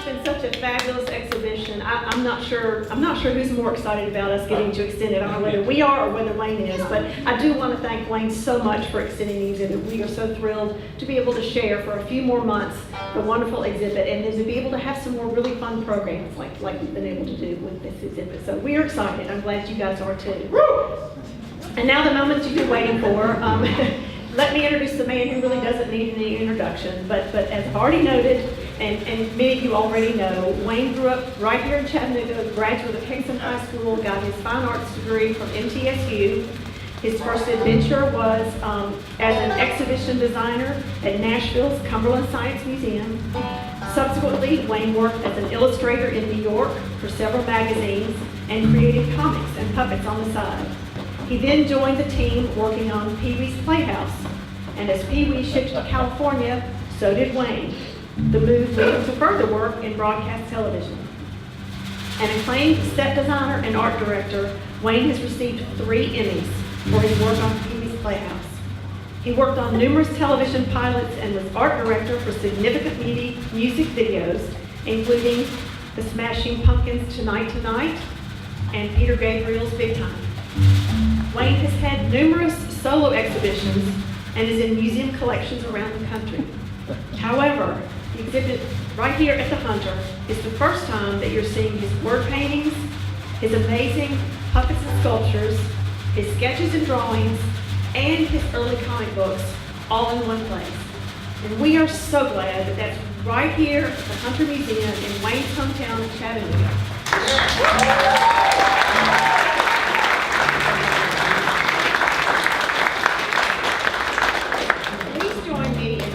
been such a fabulous exhibition. I'm not sure who's more excited about us getting to extend it. I don't know whether we are or whether Wayne is, but I do want to thank Wayne so much for extending the exhibit. We are so thrilled to be able to share for a few more months the wonderful exhibit and then to be able to have some more really fun programs like we've been able to do with this exhibit. So we are excited. I'm glad you guys are too. And now the moment you've been waiting for. Let me introduce the man who really doesn't need any introduction, but as I've already noted, and many of you already know, Wayne grew up right here in Chattanooga, graduate of Kingston High School, got his fine arts degree from MTSU. His first adventure was as an exhibition designer at Nashville's Cumberland Science Museum. Subsequently, Wayne worked as an illustrator in New York for several magazines and created comics and puppets on the side. He then joined the team working on Pee-wee's Playhouse, and as Pee-wee shipped to California, so did Wayne. The move led to further work in broadcast television. An acclaimed set designer and art director, Wayne has received 3 Emmys for his work on Pee-wee's Playhouse. He worked on numerous television pilots and was art director for significant music videos, including The Smashing Pumpkins' Tonight Tonight and Peter Gabriel's Big Time. Wayne has had numerous solo exhibitions and is in museum collections around the country. However, the exhibit right here at the Hunter is the first time that you're seeing his word paintings, his amazing puppets and sculptures, his sketches and drawings, and his early comic books all in one place. And we are so glad that that's right here at the Hunter Museum in Wayne's hometown of Chattanooga.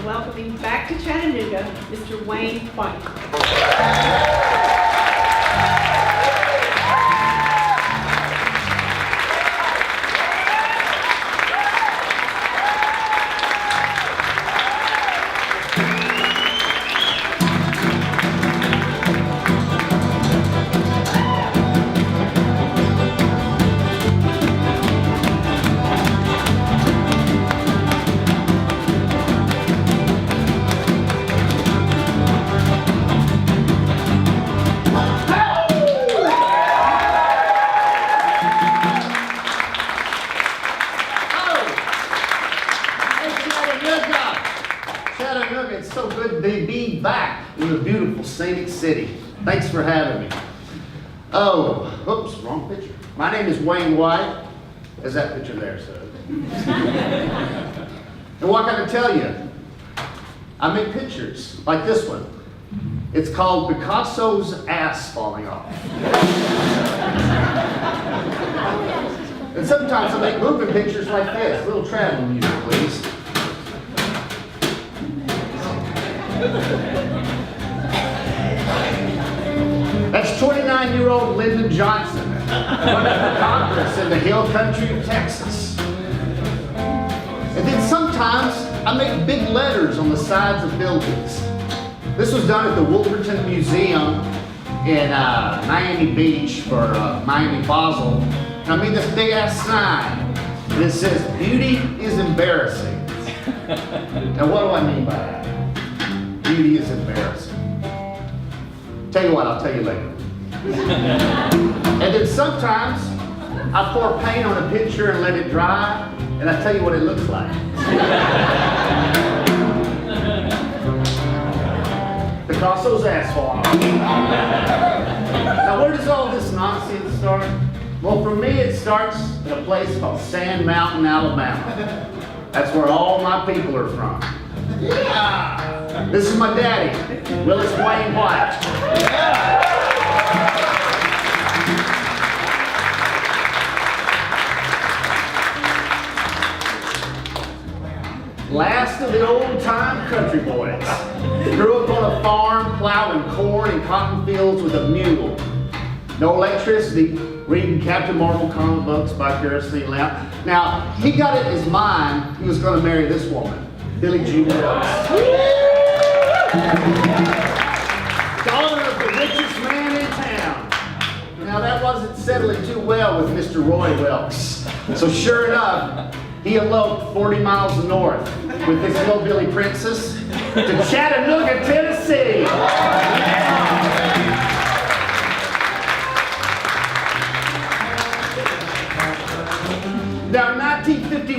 Welcoming back to Chattanooga, Mr. Wayne White. It's so good to be back in the beautiful scenic city. Thanks for having me. Oh, oops, wrong picture. My name is Wayne White. There's that picture there, sir. And what can I tell you? I make pictures like this one. It's called Picasso's Ass Falling Off. And sometimes I make moving pictures like this. A little travel music, please. That's 29-year-old Lyndon Johnson, running for Congress in the hill country of Texas. And then sometimes I make big letters on the sides of buildings. This was done at the Wolverton Museum in Miami Beach for Miami Basel. And I made this big ass sign that says, "Beauty is embarrassing." Now what do I mean by that? Beauty is embarrassing. Tell you what, I'll tell you later. And then sometimes I pour paint on a picture and let it dry, and I tell you what it looks like. Picasso's ass falling off. Now where does all this nonsense start? Well, for me it starts in a place called Sand Mountain, Alabama. That's where all my people are from. Yeah! This is my daddy, Willis Wayne White. Yeah. Last of the old-time country boys. Grew up on a farm, plowing corn and cotton fields with a mule. No electricity, reading Captain Marvel comic books by kerosene lamp. Now, he got it in his mind he was going to marry this woman, Billie Jean Wilkes. Daughter of the richest man in town. Now, that wasn't settling too well with Mr. Roy Wilkes. So sure enough, he eloped 40 miles north with this hillbilly princess to Chattanooga, Tennessee. Yeah.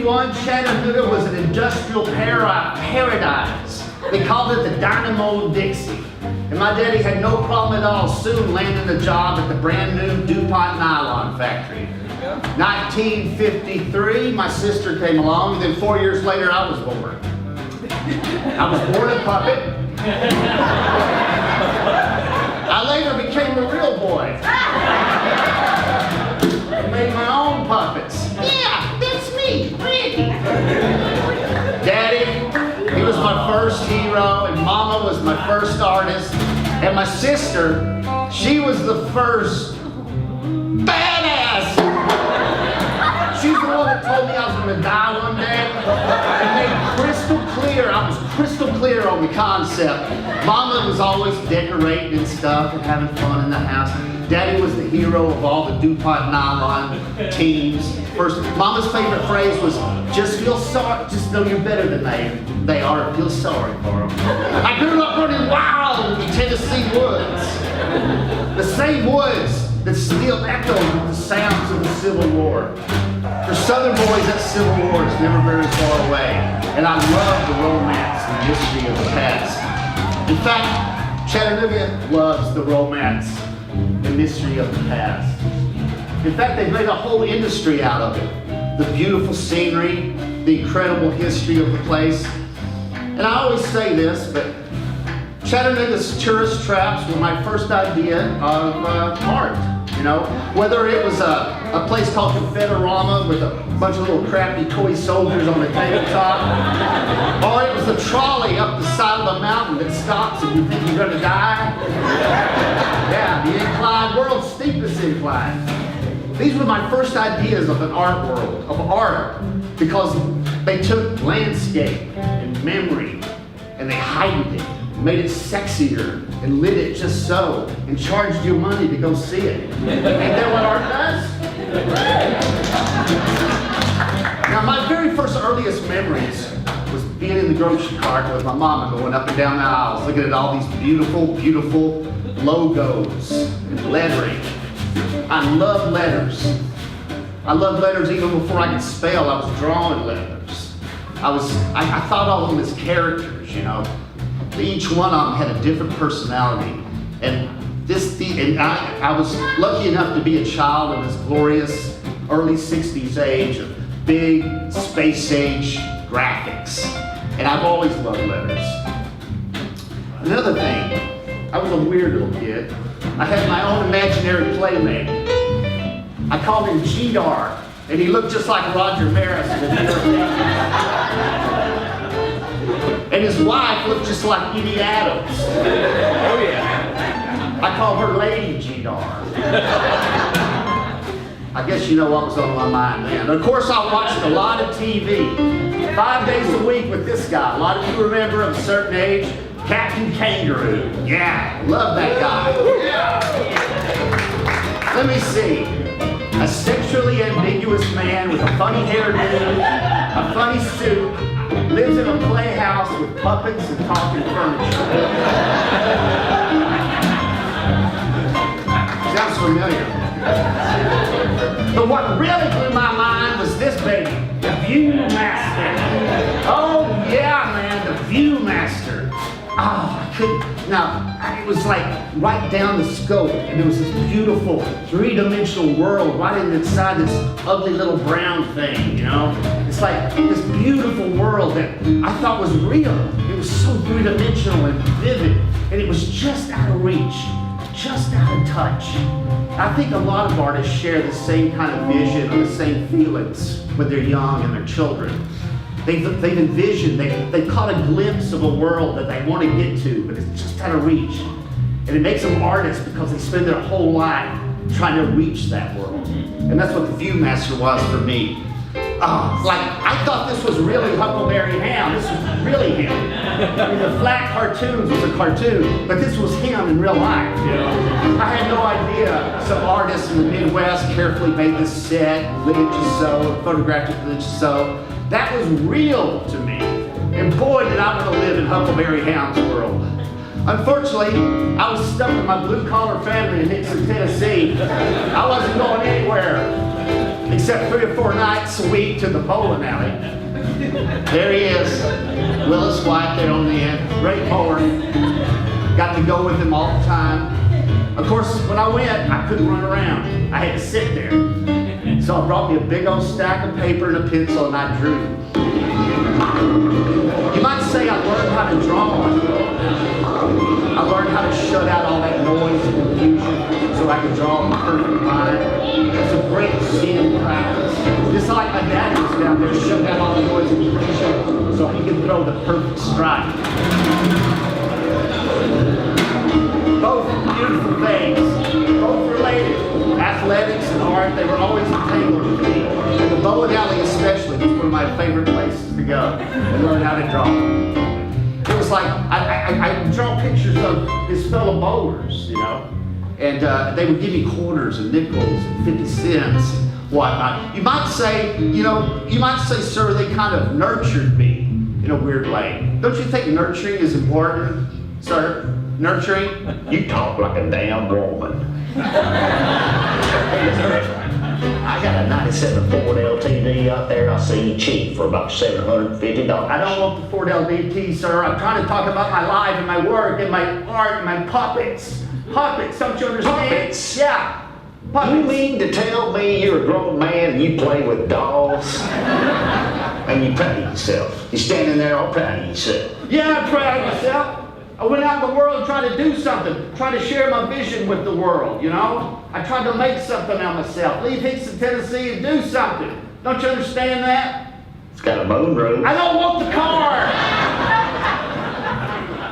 1951, Chattanooga was an industrial paradise. They called it the Dynamo of Dixie. And my daddy had no problem at all soon landing a job at the brand new DuPont nylon factory. 1953, my sister came along, and then 4 years later, I was born. I was born a puppet. I later became a real boy. I made my own puppets. Yeah, that's me, Randy. Daddy, he was my first hero, and Mama was my first artist. And my sister, she was the first badass. She's the one that told me I was going to die one day. And made crystal clear, I was crystal clear on the concept. Mama was always decorating and stuff and having fun in the house. Daddy was the hero of all the DuPont nylon teams. First, Mama's favorite phrase was, just feel sorry, just know you're better than they are, and feel sorry for them. I grew up running wild in the Tennessee woods. The same woods that still echo with the sounds of the Civil War. For Southern boys, that Civil War is never very far away. And I love the romance and mystery of the past. In fact, Chattanooga loves the romance and mystery of the past. In fact, they've made a whole industry out of it. The beautiful scenery, the incredible history of the place. And I always say this, but Chattanooga's tourist traps were my first idea of art. You know, whether it was a place called Confederama with a bunch of little crappy toy soldiers on the tabletop, or it was the trolley up the side of the mountain that stops and you think you're going to die. Yeah, the incline, world's steepest incline. These were my first ideas of an art world, of art, because they took landscape and memory and they heightened it, made it sexier, and lit it just so, and charged you money to go see it. Ain't that what art does? Now, my very first earliest memories was being in the grocery cart with my mama going up and down the aisles, looking at all these beautiful, beautiful logos and lettering. I love letters. I love letters even before I could spell. I was drawing letters. I thought of them as characters, you know. Each one of them had a different personality. And I was lucky enough to be a child of this glorious early 60s age of big space age graphics. And I've always loved letters. Another thing, I was a weird little kid. I had my own imaginary playmate. I called him G-Dar, and he looked just like Roger Maris in the New York Yankees. And his wife looked just like Edie Adams. Oh yeah. I call her Lady G-Dar. I guess you know what was on my mind then. Of course, I watched a lot of TV. 5 days a week with this guy. A lot of you remember of a certain age, Captain Kangaroo. Yeah, love that guy. Let me see. A sexually ambiguous man with a funny hairdo, a funny suit, lives in a playhouse with puppets and talking furniture. Sounds familiar. But what really blew my mind was this baby, the Viewmaster. Oh yeah, man, the Viewmaster. Oh, I couldn't. Now, it was like right down the scope, and there was this beautiful three-dimensional world right inside this ugly little brown thing, you know? It's like this beautiful world that I thought was real. It was so three-dimensional and vivid, and it was just out of reach, just out of touch. I think a lot of artists share the same kind of vision or the same feelings when they're young and they're children. They've envisioned, they caught a glimpse of a world that they want to get to, but it's just out of reach. And it makes them artists because they spend their whole life trying to reach that world. And that's what the Viewmaster was for me. Like, I thought this was really Huckleberry Hound. This was really him. I mean, the flat cartoons was a cartoon, but this was him in real life, you know? I had no idea some artists in the Midwest carefully made this set, lit it just so, photographed it lit just so. That was real to me. And boy, did I want to live in Huckleberry Hound's world. Unfortunately, I was stuck with my blue-collar family in Nixon, Tennessee. I wasn't going anywhere except 3 or 4 nights a week to the bowling alley. There he is, Willis White there on the end, great bowler. Got to go with him all the time. Of course, when I went, I couldn't run around. I had to sit there. So I brought me a big old stack of paper and a pencil, and I drew. You might say I learned how to draw. I learned how to shut out all that noise and confusion so I could draw a perfect line. It's a great skill practice. Just like my dad was down there shutting out all the noise and confusion so he could throw the perfect strike. Both beautiful things, both related. Athletics and art, they were always entangled with me. And the bowling alley especially was one of my favorite places to go and learn how to draw. It was like, I draw pictures of his fellow bowlers, you know, and they would give me quarters and nickels and 50 cents, whatnot. You might say, sir, they kind of nurtured me in a weird way. Don't you think nurturing is important, sir? Nurturing? You talk like a damn woman. I got a 97 Ford LTD out there. I see you cheap for about $750. I don't want the Ford LDT, sir. I'm trying to talk about my life and my work and my art and my puppets. Puppets, don't you understand? Puppets? Yeah. Puppets. You mean to tell me you're a grown man and you play with dolls? And you proud of yourself? You're standing there all proud of yourself. Yeah, I'm proud of myself. I went out in the world trying to do something, trying to share my vision with the world, you know? I tried to make something of myself, leave Hickson, Tennessee and do something. Don't you understand that? It's got a moon roof. I don't want the car!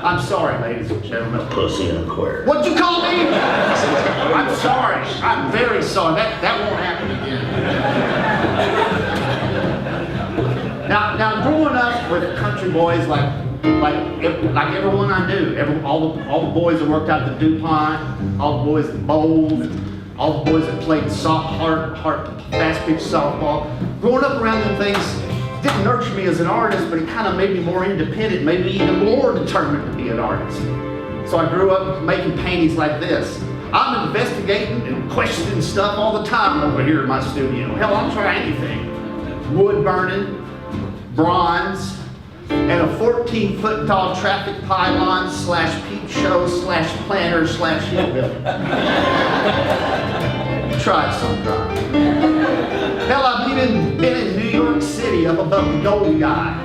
I'm sorry, ladies and gentlemen. Pussy in a queer. What'd you call me? I'm sorry. I'm very sorry. That won't happen again. Now, growing up with country boys like everyone I knew, all the boys that worked out at the DuPont, all the boys that bowled, all the boys that played fast-pitch softball. Growing up around them things didn't nurture me as an artist, but it kind of made me more independent, made me even more determined to be an artist. So I grew up making paintings like this. I'm investigating and questioning stuff all the time over here in my studio. Hell, I'll try anything. Wood burning, bronze, and a 14-foot tall traffic pylon / peep show / planter / hillbilly. Try it sometime. Hell, I've even been in New York City up above the Golden Guy.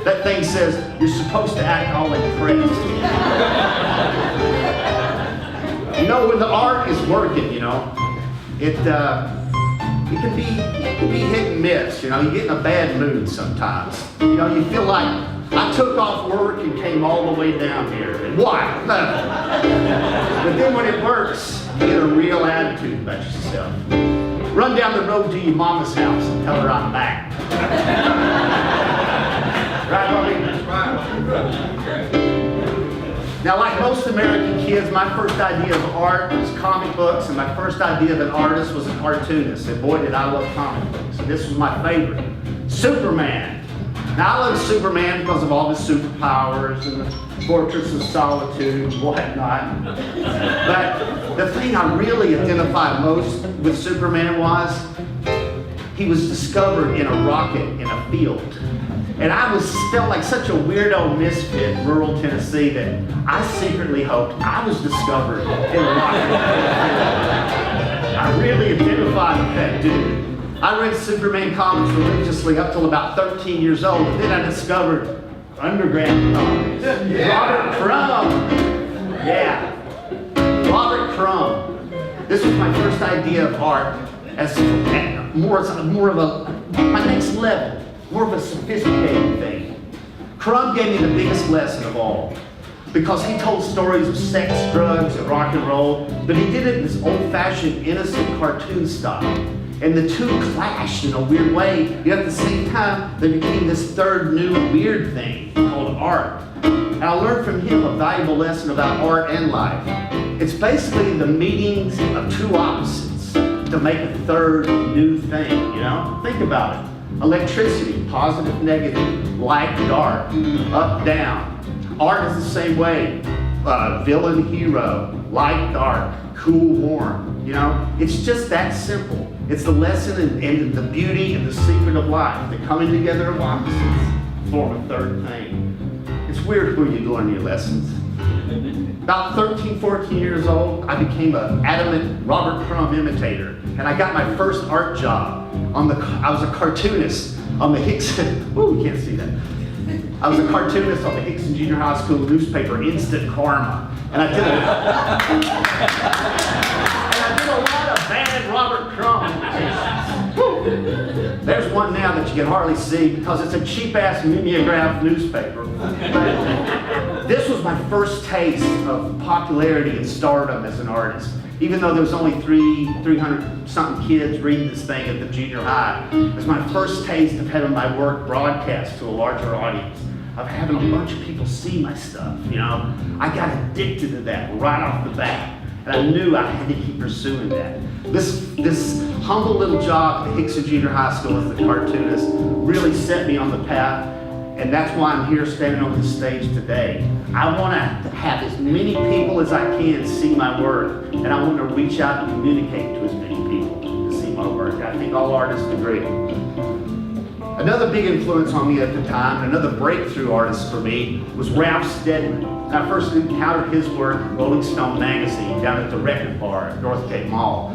That thing says you're supposed to act all impressed. You know, when the art is working, you know, it can be hit and miss. You know, you get in a bad mood sometimes. You know, you feel like I took off work and came all the way down here. Why? But then when it works, you get a real attitude about yourself. Run down the road to your mama's house and tell her I'm back. Right, Bobby? Now, like most American kids, my first idea of art was comic books, and my first idea of an artist was a cartoonist. And boy, did I love comic books. And this was my favorite, Superman. Now, I love Superman because of all his superpowers and the Fortress of Solitude and whatnot. But the thing I really identified most with Superman was he was discovered in a rocket in a field. And I felt like such a weirdo misfit in rural Tennessee that I secretly hoped I was discovered in a rocket. I really identified with that dude. I read Superman comics religiously up till about 13 years old, and then I discovered underground comics. Robert Crumb. Yeah. Robert Crumb. This was my first idea of art as more of my next level. More of a sophisticated thing. Crumb gave me the biggest lesson of all because he told stories of sex, drugs, and rock and roll, but he did it in this old-fashioned, innocent cartoon style. And the two clashed in a weird way, yet at the same time, they became this third new weird thing called art. And I learned from him a valuable lesson about art and life. It's basically the meetings of two opposites to make a third new thing, you know? Think about it. Electricity, positive, negative, light, dark, up, down. Art is the same way. villain, hero, light, dark, cool, warm. You know, it's just that simple. It's the lesson and the beauty and the secret of life. The coming together of opposites form a third thing. It's weird where you learn your lessons. About 13, 14 years old, I became an adamant Robert Crumb imitator. And I got my first art job I was a cartoonist on the Hickson, ooh, you can't see that. I was a cartoonist on the Hickson Junior High School newspaper, Instant Karma. And I did a lot of bad Robert Crumb imitations. There's one now that you can hardly see because it's a cheap-ass mimeograph newspaper. This was my first taste of popularity and stardom as an artist. Even though there was only 300-something kids reading this thing at the junior high, it was my first taste of having my work broadcast to a larger audience, of having a bunch of people see my stuff, you know. I got addicted to that right off the bat, and I knew I had to keep pursuing that. This humble little job at the Hickson Junior High School as the cartoonist really set me on the path, and that's why I'm here standing on this stage today. I want to have as many people as I can see my work, and I want to reach out and communicate to as many people to see my work. I think all artists agree. Another big influence on me at the time, another breakthrough artist for me, was Ralph Steadman. I first encountered his work in Rolling Stone magazine down at the Record Bar at Northgate Mall.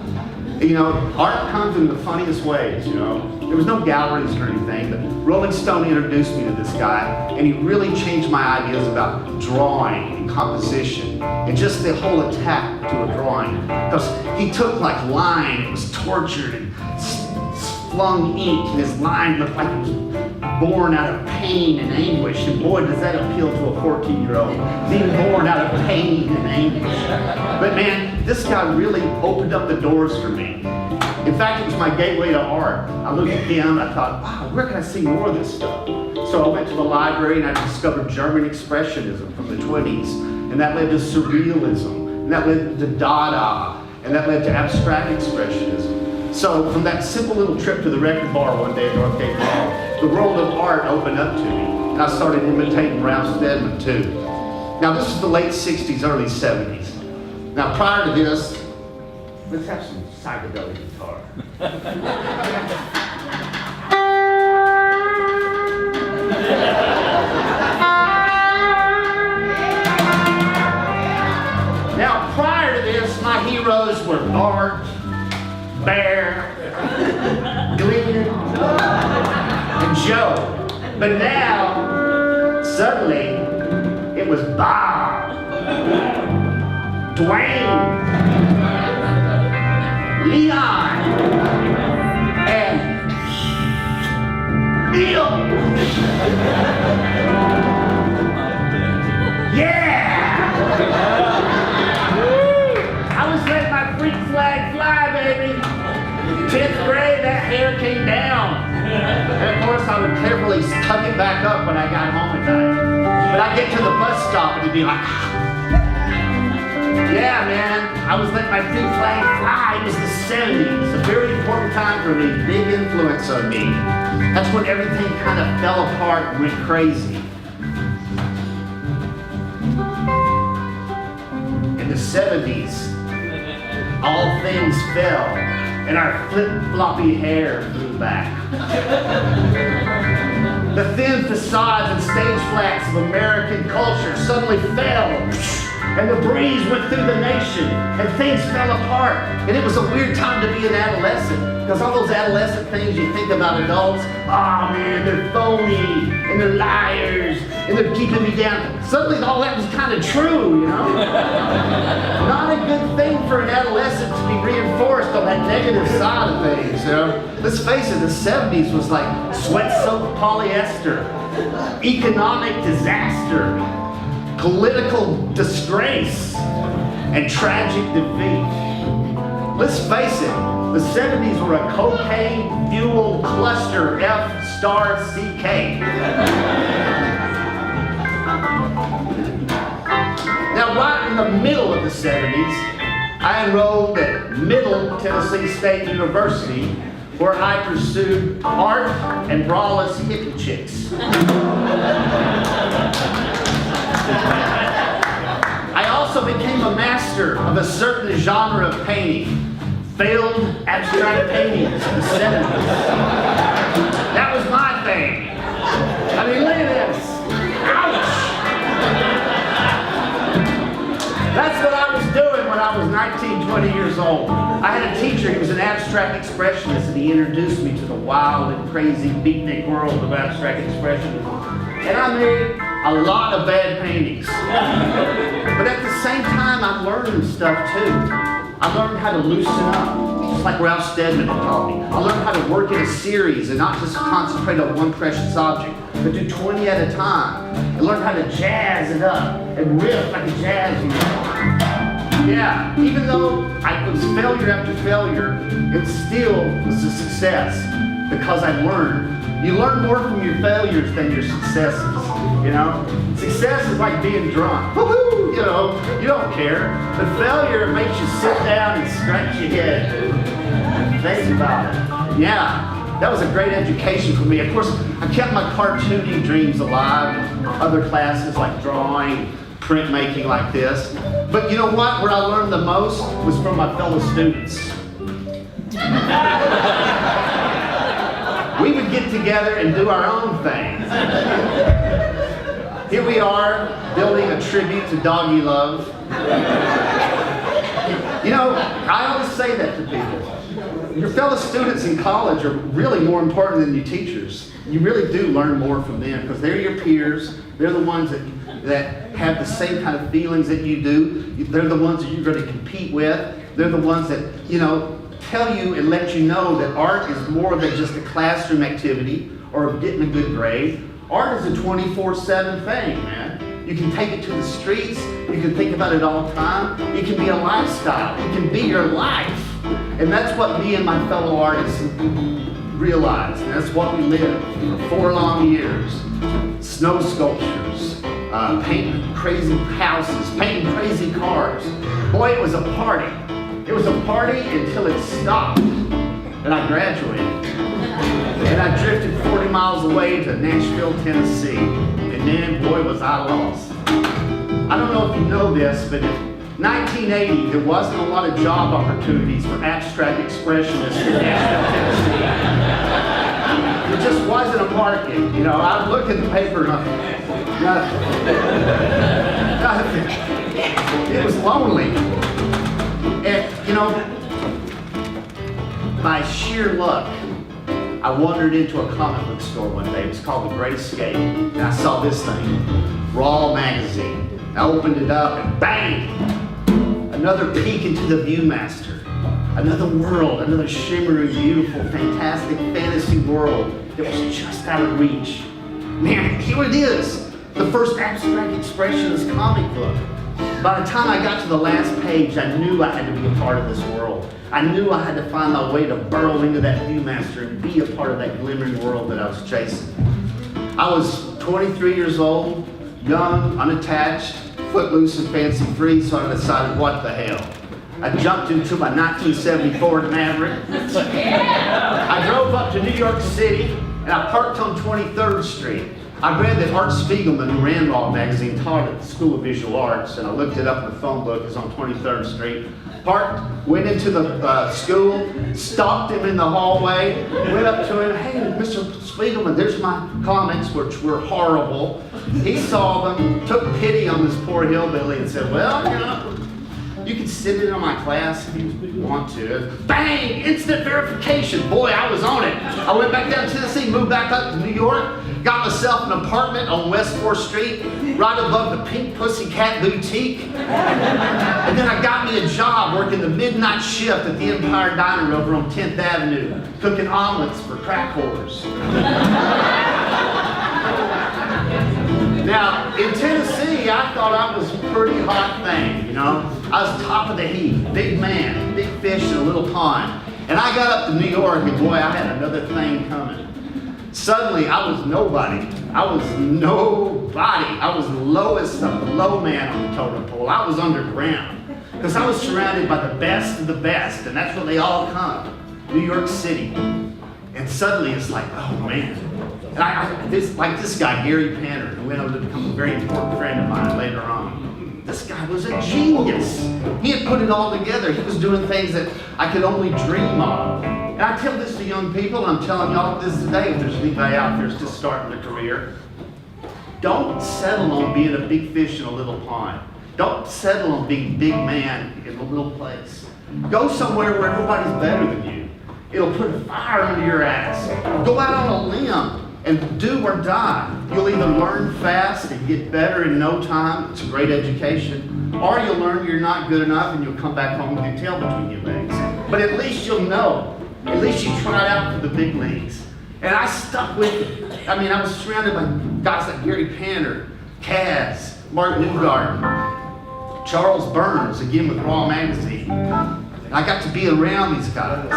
You know, art comes in the funniest ways, you know. There was no galleries or anything, but Rolling Stone introduced me to this guy, and he really changed my ideas about drawing and composition, and just the whole attack to a drawing. Because he took like line, it was tortured, and flung ink, and his line looked like it was born out of pain and anguish, and boy, does that appeal to a 14-year-old, being born out of pain and anguish. But man, this guy really opened up the doors for me. In fact, it was my gateway to art. I looked at him, I thought, wow, where can I see more of this stuff? So I went to the library and I discovered German Expressionism from the 20s, and that led to Surrealism, and that led to Dada, and that led to Abstract Expressionism. So from that simple little trip to the Record Bar one day at Northgate Mall, the world of art opened up to me, and I started imitating Ralph Steadman too. Now this is the late 60s, early 70s. Now prior to this, let's have some psychedelic guitar. Now prior to this, my heroes were Bart, Bear, Glenn, and Joe. But now, suddenly, it was Bob, Dwayne, Leon, and Neil. Yeah! I was letting my freak flag fly, baby. 10th grade, that hair came down. And of course, I would carefully tuck it back up when I got home at night. But I'd get to the bus stop and it'd be like, yeah, man, I was letting my freak flag fly. It was the 70s, a very important time for me, big influence on me. That's when everything kind of fell apart and went crazy. In the 70s, all things fell, and our flip-floppy hair flew back. The thin facades and stage flags of American culture suddenly fell, and the breeze went through the nation, and things fell apart. And it was a weird time to be an adolescent, because all those adolescent things you think about adults, oh man, they're phony, and they're liars, and they're keeping me down. Suddenly all that was kind of true, you know? Not a good thing for an adolescent to be reinforced on that negative side of things, you know? Let's face it, the 70s was like sweat-soaked polyester, economic disaster, political disgrace, and tragic defeat. Let's face it, the 70s were a cocaine-fueled cluster F***CK. Now, right in the middle of the 70s, I enrolled at Middle Tennessee State University, where I pursued art and braless hippie chicks. I became a master of a certain genre of painting. Failed abstract paintings in the 70s. That was my thing. I mean, look at this. Ouch! That's what I was doing when I was 19, 20 years old. I had a teacher, he was an abstract expressionist, and he introduced me to the wild and crazy beatnik world of abstract expressionism. And I made a lot of bad paintings. But at the same time, I learned stuff too. I learned how to loosen up, just like Ralph Steadman had taught me. I learned how to work in a series and not just concentrate on one precious object, but do 20 at a time. I learned how to jazz it up and riff like a jazz musician. Yeah, even though I was failure after failure, it still was a success because I learned. You learn more from your failures than your successes, you know? Success is like being drunk. Woohoo! You know, you don't care. But failure makes you sit down and scratch your head and think about it. Yeah, that was a great education for me. Of course, I kept my cartooning dreams alive in other classes like drawing, printmaking like this. But you know what? Where I learned the most was from my fellow students. We would get together and do our own thing. Here we are, building a tribute to doggy love. You know, I always say that to people. Your fellow students in college are really more important than your teachers. You really do learn more from them because they're your peers. They're the ones that have the same kind of feelings that you do. They're the ones that you're going to compete with. They're the ones that, you know, tell you and let you know that art is more than just a classroom activity or getting a good grade. Art is a 24/7 thing, man. You can take it to the streets. You can think about it all the time. It can be a lifestyle. It can be your life. And that's what me and my fellow artists realized. And that's what we lived for 4 long years. Snow sculptures, painting crazy houses, painting crazy cars. Boy, it was a party. It was a party until it stopped, and I graduated. And I drifted 40 miles away to Nashville, Tennessee, and then, boy, was I lost. I don't know if you know this, but in 1980, there wasn't a lot of job opportunities for abstract expressionists in Nashville, Tennessee. There just wasn't a market. You know, I looked at the paper and nothing. It was lonely. And, you know, by sheer luck, I wandered into a comic book store one day. It was called The Great Escape. And I saw this thing, Raw magazine. I opened it up and bang! Another peek into the Viewmaster. Another world, another shimmering, beautiful, fantastic fantasy world that was just out of reach. Man, here it is. The first abstract expressionist comic book. By the time I got to the last page, I knew I had to be a part of this world. I knew I had to find my way to burrow into that Viewmaster and be a part of that glimmering world that I was chasing. I was 23 years old, young, unattached, footloose and fancy-free, so I decided, what the hell? I jumped into my 1974 Maverick. I drove up to New York City, and I parked on 23rd Street. I read that Art Spiegelman, who ran Raw magazine, taught at the School of Visual Arts, and I looked it up in the phone book. It's on 23rd Street. Parked, went into the school, stopped him in the hallway, went up to him, hey, Mr. Spiegelman, there's my comics, which were horrible. He saw them, took pity on this poor hillbilly and said, well, you know, you can sit in on my class if you want to. Bang! Instant verification. Boy, I was on it. I went back down to Tennessee, moved back up to New York, got myself an apartment on West 4th Street, right above the Pink Pussycat Boutique. And then I got me a job working the midnight shift at the Empire Diner over on 10th Avenue, cooking omelets for crack whores. Now, in Tennessee, I thought I was a pretty hot thing, you know. I was top of the heap, big man, big fish in a little pond. And I got up to New York, and boy, I had another thing coming. Suddenly, I was nobody. I was the lowest of the low man on the totem pole. I was underground. Because I was surrounded by the best of the best, and that's where they all come, New York City. And suddenly, it's like, oh man. And this guy, Gary Panner, who went on to become a very important friend of mine later on. This guy was a genius. He had put it all together. He was doing things that I could only dream of. And I tell this to young people, and I'm telling y'all this today, if there's anybody out there that's just starting a career, don't settle on being a big fish in a little pond. Don't settle on being a big man in a little place. Go somewhere where everybody's better than you. It'll put a fire under your ass. Go out on a limb and do or die. You'll either learn fast and get better in no time. It's a great education. Or you'll learn you're not good enough and you'll come back home with your tail between your legs. But at least you'll know. At least you tried out for the big leagues. And I stuck with it. I mean, I was surrounded by guys like Gary Panter, Kaz, Mark Newgarden, Charles Burns, again with Raw Magazine. And I got to be around these guys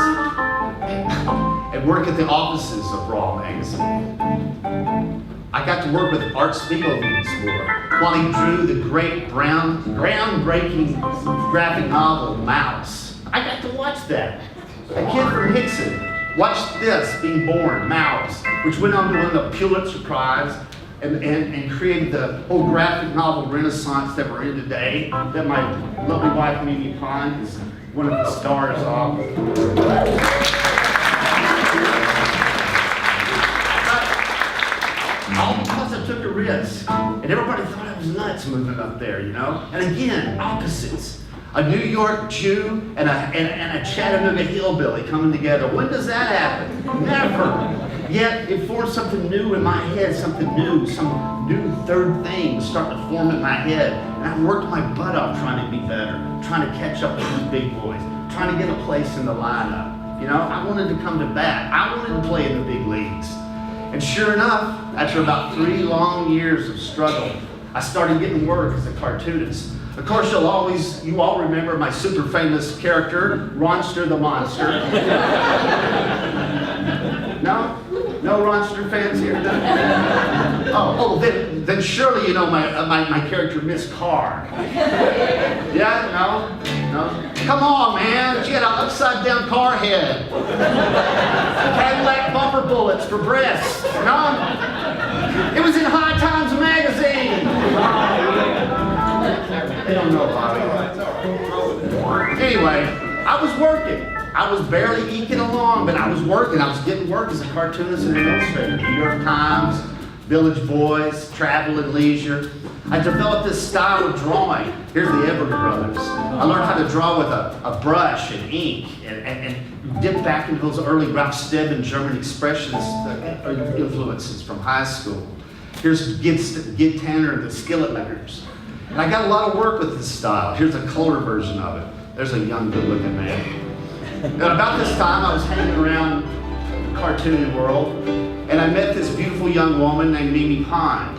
and work at the offices of Raw Magazine. I got to work with Art Spiegelman's work while he drew the great groundbreaking graphic novel, Mouse. I got to watch that. A kid from Hickson watched this being born, Mouse, which went on to win the Pulitzer Prize and created the whole graphic novel renaissance that we're in today, that my lovely wife, Mimi Pond, is one of the stars of. All because I took a risk. And everybody thought I was nuts moving up there, you know? And again, opposites. A New York Jew and a Chattanooga hillbilly coming together. When does that happen? Never. Yet it formed something new in my head, something new, some new third thing starting to form in my head. And I worked my butt off trying to be better, trying to catch up with these big boys, trying to get a place in the lineup. You know, I wanted to come to bat. I wanted to play in the big leagues. And sure enough, after about 3 long years of struggle, I started getting work as a cartoonist. Of course, you all remember my super famous character, Ronster the Monster. No? No Ronster fans here? Then surely you know my character, Miss Carr. Yeah? No? Come on, man. She had an upside-down car head. Cadillac bumper bullets for breasts. No? It was in High Times magazine. They don't know about it. Anyway, I was working. I was barely eking along, but I was working. I was getting work as a cartoonist and an illustrator. New York Times, Village Voice, Travel and Leisure. I developed this style of drawing. Here's the Everett Brothers. I learned how to draw with a brush and ink and dip back into those early Ralph Steadman German Expressionist influences from high school. Here's Gid Tanner and the Skillet Lickers. And I got a lot of work with this style. Here's a color version of it. There's a young, good-looking man. And about this time, I was hanging around the cartooning world, and I met this beautiful young woman named Mimi Pond.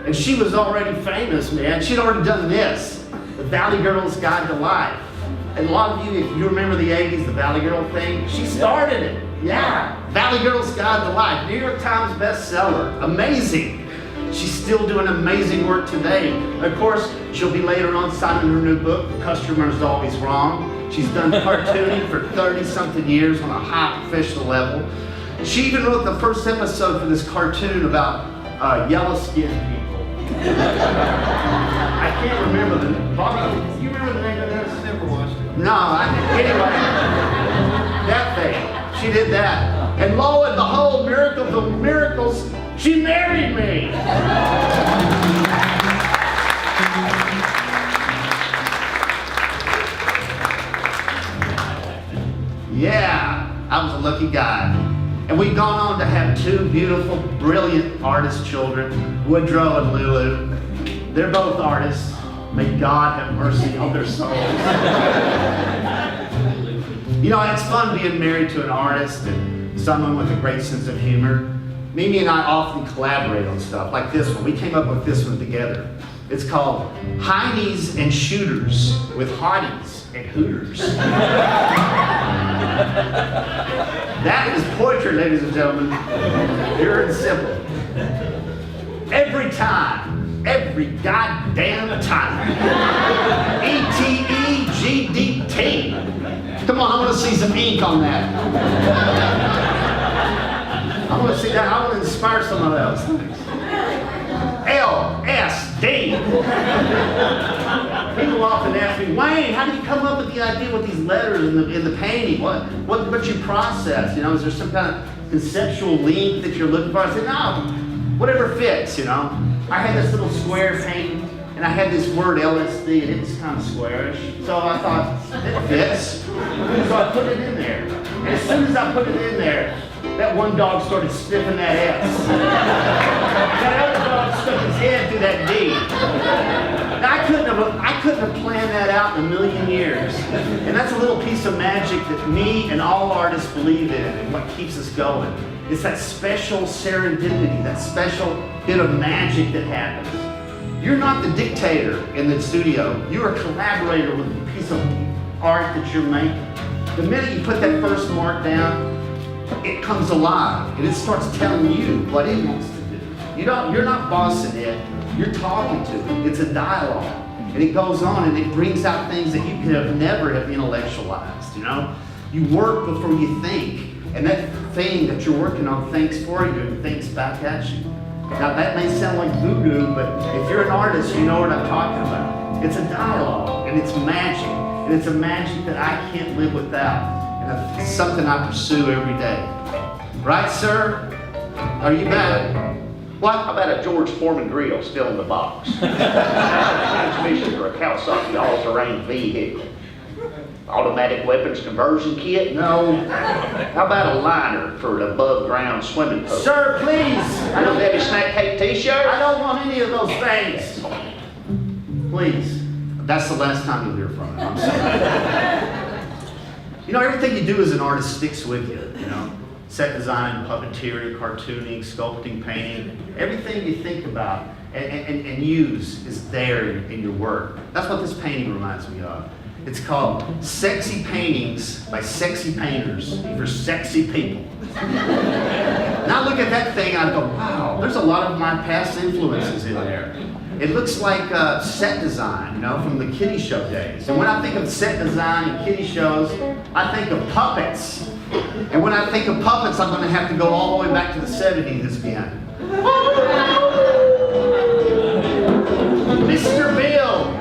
And she was already famous, man. She'd already done this, the Valley Girl's Guide to Life. And a lot of you, if you remember the 80s, the Valley Girl thing, she started it. Yeah, Valley Girl's Guide to Life, New York Times bestseller. Amazing. She's still doing amazing work today. Of course, she'll be later on signing her new book, The Customer is Always Wrong. She's done cartooning for 30-something years on a high professional level. She even wrote the first episode for this cartoon about yellow-skinned people. I can't remember the name. Bobby, do you remember the name of that? I never watched it. No, anyway, that thing. She did that. And lo and behold, miracle of miracles, she married me. Yeah, I was a lucky guy. And we've gone on to have 2 beautiful, brilliant artist children, Woodrow and Lulu. They're both artists. May God have mercy on their souls. You know, it's fun being married to an artist and someone with a great sense of humor. Mimi and I often collaborate on stuff like this one. We came up with this one together. It's called Heinies and Shooters with Hotties and Hooters. That is poetry, ladies and gentlemen. Pure and simple. Every time, every goddamn time. E-T-E-G-D-T. Come on, I want to see some ink on that. I want to see that. I want to inspire some of those things. L-S-D. ask me, Wayne, how did you come up with the idea with these letters in the painting? What's your process? You know, is there some kind of conceptual link that you're looking for? I said, no, whatever fits, you know. I had this little square painting, and I had this word LSD, and it was kind of squarish. So I thought, it fits. So I put it in there. And as soon as I put it in there, that one dog started sniffing that S. That other dog stuck his head through that D. Now, I couldn't have planned that out in a million years. And that's a little piece of magic that me and all artists believe in, and what keeps us going. It's that special serendipity, that special bit of magic that happens. You're not the dictator in the studio. You're a collaborator with the piece of art that you're making. The minute you put that first mark down, it comes alive, and it starts telling you what it wants to do. You're not bossing it, you're talking to it. It's a dialogue, and it goes on, and it brings out things that you could have never have intellectualized, you know? You work before you think, and that thing that you're working on thinks for you and thinks back at you. Now, that may sound like voodoo, but if you're an artist, you know what I'm talking about. It's a dialogue, and it's magic, and it's a magic that I can't live without. It's something I pursue every day. Right, sir? Are you back? What? How about a George Foreman grill still in the box? Transmission for a Kawasaki all-terrain vehicle. Automatic weapons conversion kit? No. How about a liner for an above-ground swimming pool? Sir, please. I don't have a snack cake t-shirt? I don't want any of those things. Please. That's the last time you'll hear from me. I'm sorry. You know, everything you do as an artist sticks with you, you know. Set design, puppeteering, cartooning, sculpting, painting. Everything you think about and use is there in your work. That's what this painting reminds me of. It's called Sexy Paintings by Sexy Painters for Sexy People. Now I look at that thing, I go, wow, there's a lot of my past influences in there. It looks like set design, you know, from the kiddie show days. And when I think of set design and kiddie shows, I think of puppets. And when I think of puppets, I'm going to have to go all the way back to the 70s again. Mr. Bill!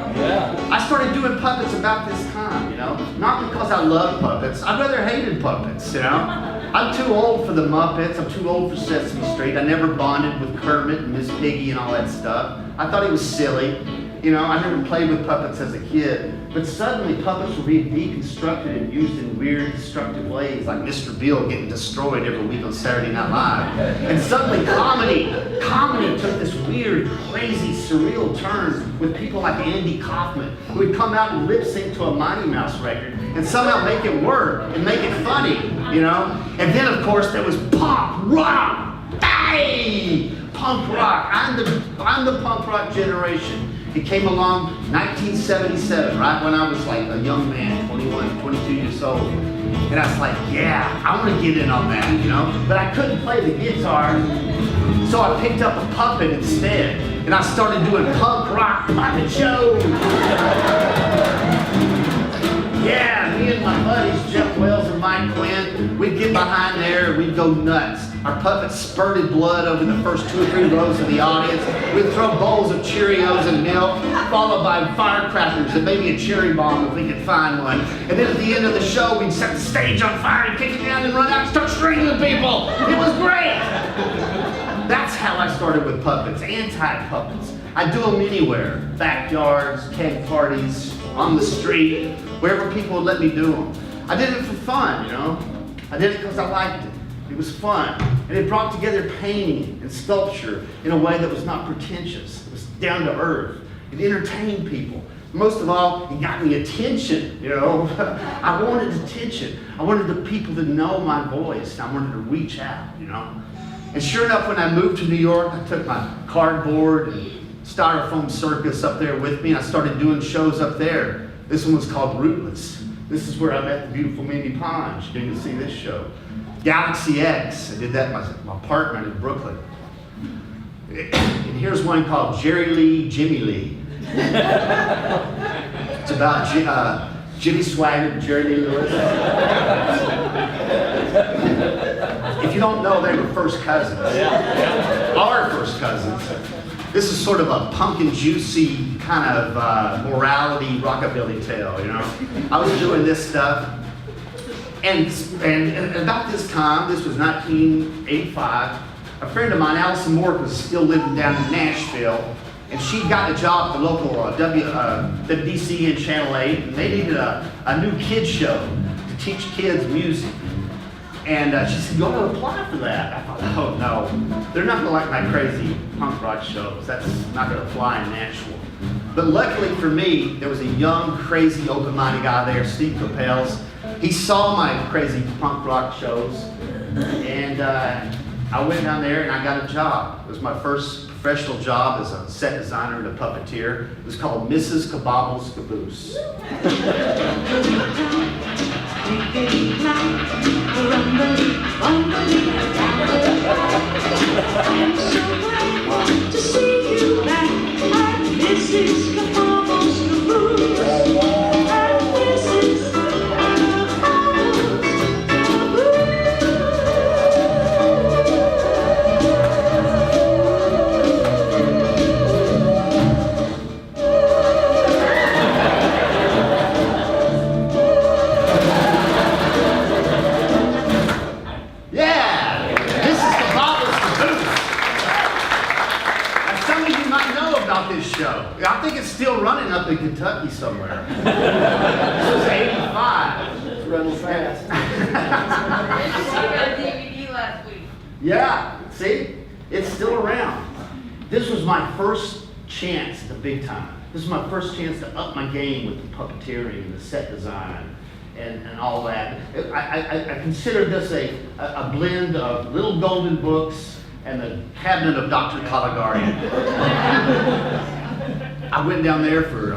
I started doing puppets about this time, you know. Not because I love puppets. I rather hated puppets, you know. I'm too old for the Muppets. I'm too old for Sesame Street. I never bonded with Kermit and Miss Piggy and all that stuff. I thought he was silly. You know, I never played with puppets as a kid. But suddenly puppets were being deconstructed and used in weird, destructive ways, like Mr. Bill getting destroyed every week on Saturday Night Live. And suddenly comedy took this weird, crazy, surreal turn with people like Andy Kaufman, who would come out and lip sync to a Mighty Mouse record and somehow make it work and make it funny, you know? And then, of course, there was punk rock. Hey! Punk rock. I'm the punk rock generation. It came along 1977, right when I was like a young man, 21, 22 years old. And I was like, yeah, I want to get in on that, you know? But I couldn't play the guitar, so I picked up a puppet instead. And I started doing punk rock puppet shows. Yeah, me and my buddies, Jeff Wells and Mike Quinn, we'd get behind there and we'd go nuts. Our puppets spurted blood over the first 2 or 3 rows of the audience. We'd throw bowls of Cheerios and milk, followed by firecrackers and maybe a cherry bomb if we could find one. And then at the end of the show, we'd set the stage on fire and kick it down and run out and start strangling people. It was great. That's how I started with puppets, anti-puppets. I do them anywhere, backyards, keg parties, on the street, wherever people would let me do them. I did it for fun, you know. I did it because I liked it. It was fun. And it brought together painting and sculpture in a way that was not pretentious. It was down to earth. It entertained people. Most of all, it got me attention, you know. I wanted attention. I wanted the people to know my voice. I wanted to reach out, you know. And sure enough, when I moved to New York, I took my cardboard and styrofoam circus up there with me. I started doing shows up there. This one was called Rootless. This is where I met the beautiful Mindy Pond. You're going to see this show. Galaxy X. I did that in my apartment in Brooklyn. And here's one called Jerry Lee, Jimmy Lee. It's about Jimmy Swaggart and Jerry Lee Lewis. If you don't know, they were first cousins. Our first cousins. This is sort of a pumpkin juicy kind of morality rockabilly tale, you know. I was doing this stuff, and about this time, this was 1985, a friend of mine, Allison Moore, was still living down in Nashville, and she got a job at the local WDC and Channel 8, and they needed a new kids show to teach kids music. And she said, "You want to apply for that?" I thought, "Oh no, they're not going to like my crazy punk rock shows. That's not going to fly in Nashville." But luckily for me, there was a young, crazy, open-minded guy there, Steve Capels. He saw my crazy punk rock shows, and I went down there and I got a job. It was my first professional job as a set designer and a puppeteer. It was called Mrs. Kabobbles Caboose. I'm so glad to see you back. This is Kabobbles Caboose. And this is Kabobbles Yeah, this is the Kabobbles Caboose. Now, some of you might know about this show. I think it's still running up in Kentucky somewhere. This was 85. It's running fast. I got a DVD last week. Yeah, see? It's still around. This was my first chance at the big time. This is my first chance to up my game with the puppeteering and the set design and all that. I consider this a blend of Little Golden Books and the Cabinet of Dr. Caligari. I went down there for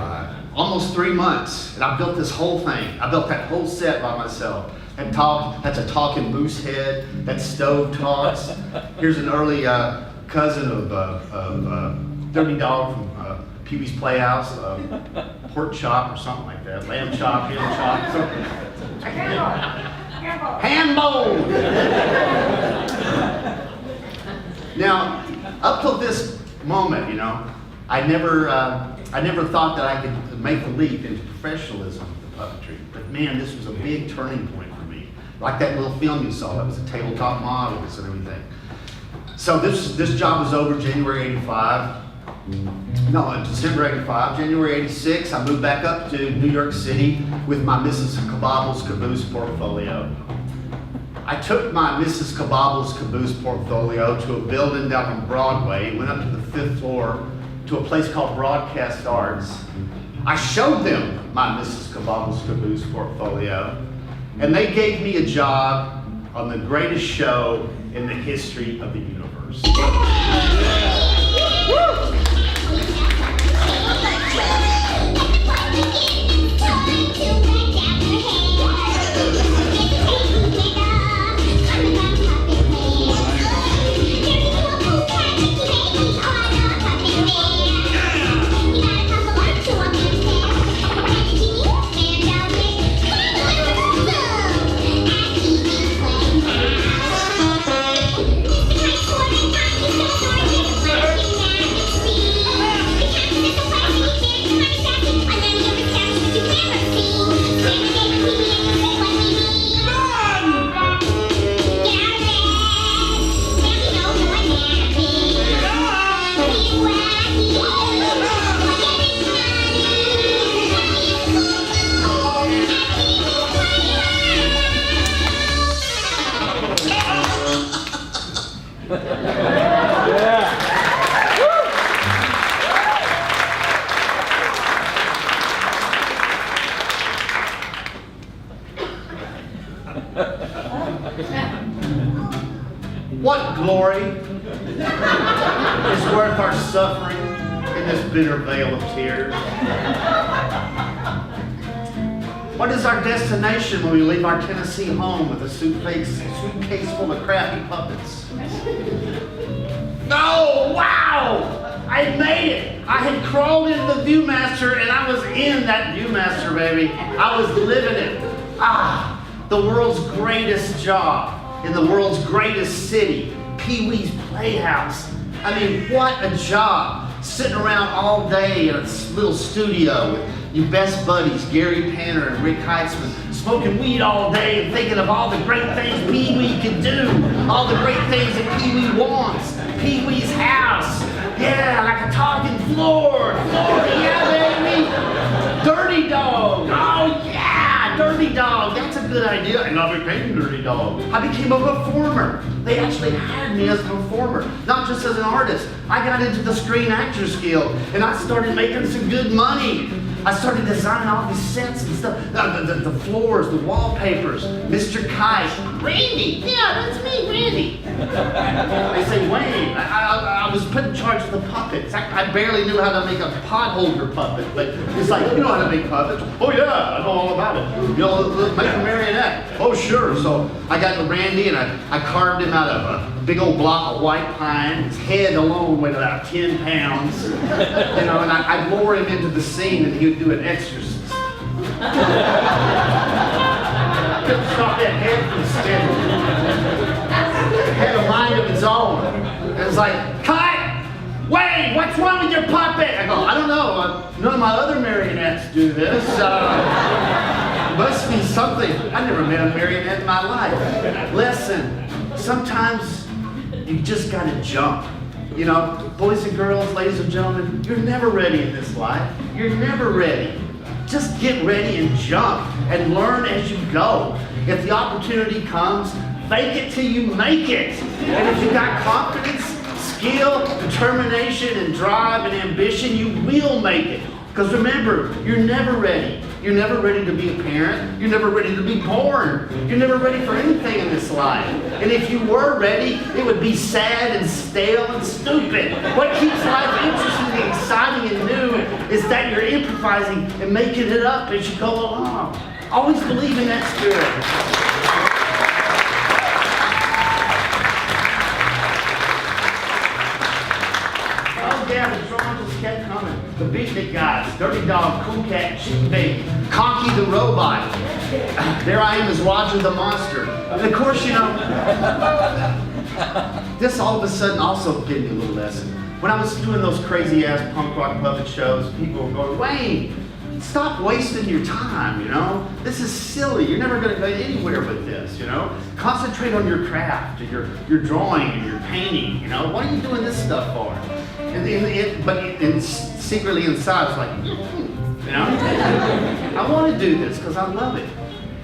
almost 3 months, and I built this whole thing. I built that whole set by myself. That's a talking moose head. That's Stove Talks. Here's an early cousin of Dirty Dog from Pee Wee's Playhouse, pork chop or something like that, lamb chop, ham chop, something. Ham bone. Now, up till this moment, you know, I never thought that I could make the leap into professionalism with the puppetry. But man, this was a big turning point for me. Like that little film you saw, that was a tabletop models and everything. So this job was over January 85. No, December 85. January 86, I moved back up to New York City with my Mrs. Kabobbles Caboose portfolio. I took my Mrs. Kabobbles Caboose portfolio to a building down on Broadway, went up to the 5th floor to a place called Broadcast Arts. I showed them my Mrs. Kabobbles Caboose portfolio, and they gave me a job on the greatest show in the history of the universe. What glory is worth our suffering in this bitter vale of tears? What is our destination when we leave our Tennessee home with a suitcase full of crappy puppets? Oh, wow! I made it! I had crawled into the Viewmaster and I was in that Viewmaster, baby. I was living it. Ah, the world's greatest job in the world's greatest city, Pee Wee's Playhouse. I mean, what a job. Sitting around all day in a little studio with your best buddies, Gary Panner and Rick Heitzman, smoking weed all day and thinking of all the great things Pee-wee can do, all the great things that Pee-wee wants, Pee-wee's house, yeah, like a talking floor, yeah, baby, Dirty Dog, oh yeah, Dirty Dog, that's a good idea, and I became Dirty Dog. I became a performer. They actually hired me as a performer, not just as an artist. I got into the Screen Actors Guild, and I started making some good money. I started designing all these sets and stuff, the floors, the wallpapers, Mr. Kite, Randy, yeah, that's me, Randy. They say, Wayne, I was put in charge of the puppets. I barely knew how to make a potholder puppet, but it's like, you know how to make puppets? Oh yeah, I know all about it. You know, make a marionette. Oh sure, so I got to Randy and I carved him out of a big old block of white pine. His head alone weighed about 10 pounds. You know, and I'd lower him into the scene and he would do an exorcist. Couldn't stop that head from spinning. It had a mind of its own. It was like, cut! Wait, what's wrong with your puppet? I go, I don't know. None of my other marionettes do this. Must be something. I never met a marionette in my life. Listen, sometimes you just gotta jump. You know, boys and girls, ladies and gentlemen, you're never ready in this life. You're never ready. Just get ready and jump and learn as you go. If the opportunity comes, fake it till you make it. And if you got confidence, skill, determination, and drive and ambition, you will make it. Because remember, you're never ready. You're never ready to be a parent. You're never ready to be born. You're never ready for anything in this life. And if you were ready, it would be sad and stale and stupid. What keeps life interesting and exciting and new is that you're improvising and making it up as you go along. Always believe in that spirit. Yeah, the drama just kept coming. The Beatnik guys, Dirty Dog, Cool Cat, Chicken Baby, Conky the Robot. There I am as Roger the Monster. And of course, you know, this all of a sudden also gave me a little lesson. When I was doing those crazy ass punk rock puppet shows, people were going, Wayne, stop wasting your time, you know? This is silly. You're never going to go anywhere with this, you know? Concentrate on your craft, and your drawing, and your painting, you know? What are you doing this stuff for? But secretly inside, it's like, you know? I want to do this because I love it.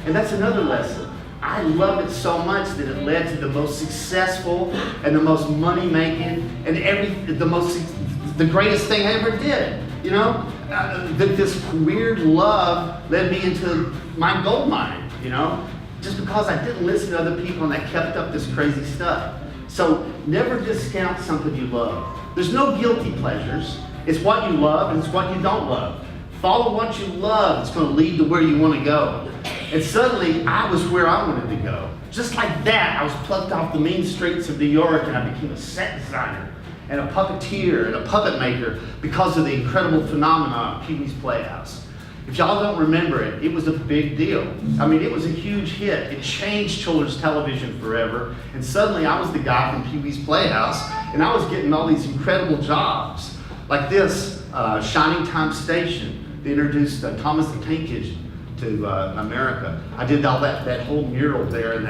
And that's another lesson. I love it so much that it led to the most successful and the most money-making and the greatest thing I ever did, you know? That this weird love led me into my gold mine, you know? Just because I didn't listen to other people and I kept up this crazy stuff. So never discount something you love. There's no guilty pleasures. It's what you love and it's what you don't love. Follow what you love. It's going to lead to where you want to go. And suddenly, I was where I wanted to go. Just like that, I was plucked off the mean streets of New York and I became a set designer and a puppeteer and a puppet maker because of the incredible phenomenon of Pee-wee's Playhouse. If y'all don't remember it, it was a big deal. I mean, it was a huge hit. It changed children's television forever. And suddenly I was the guy from Pee-wee's Playhouse, and I was getting all these incredible jobs. Like this, Shining Time Station. They introduced Thomas the Tank Engine to America. I did all that whole mural there in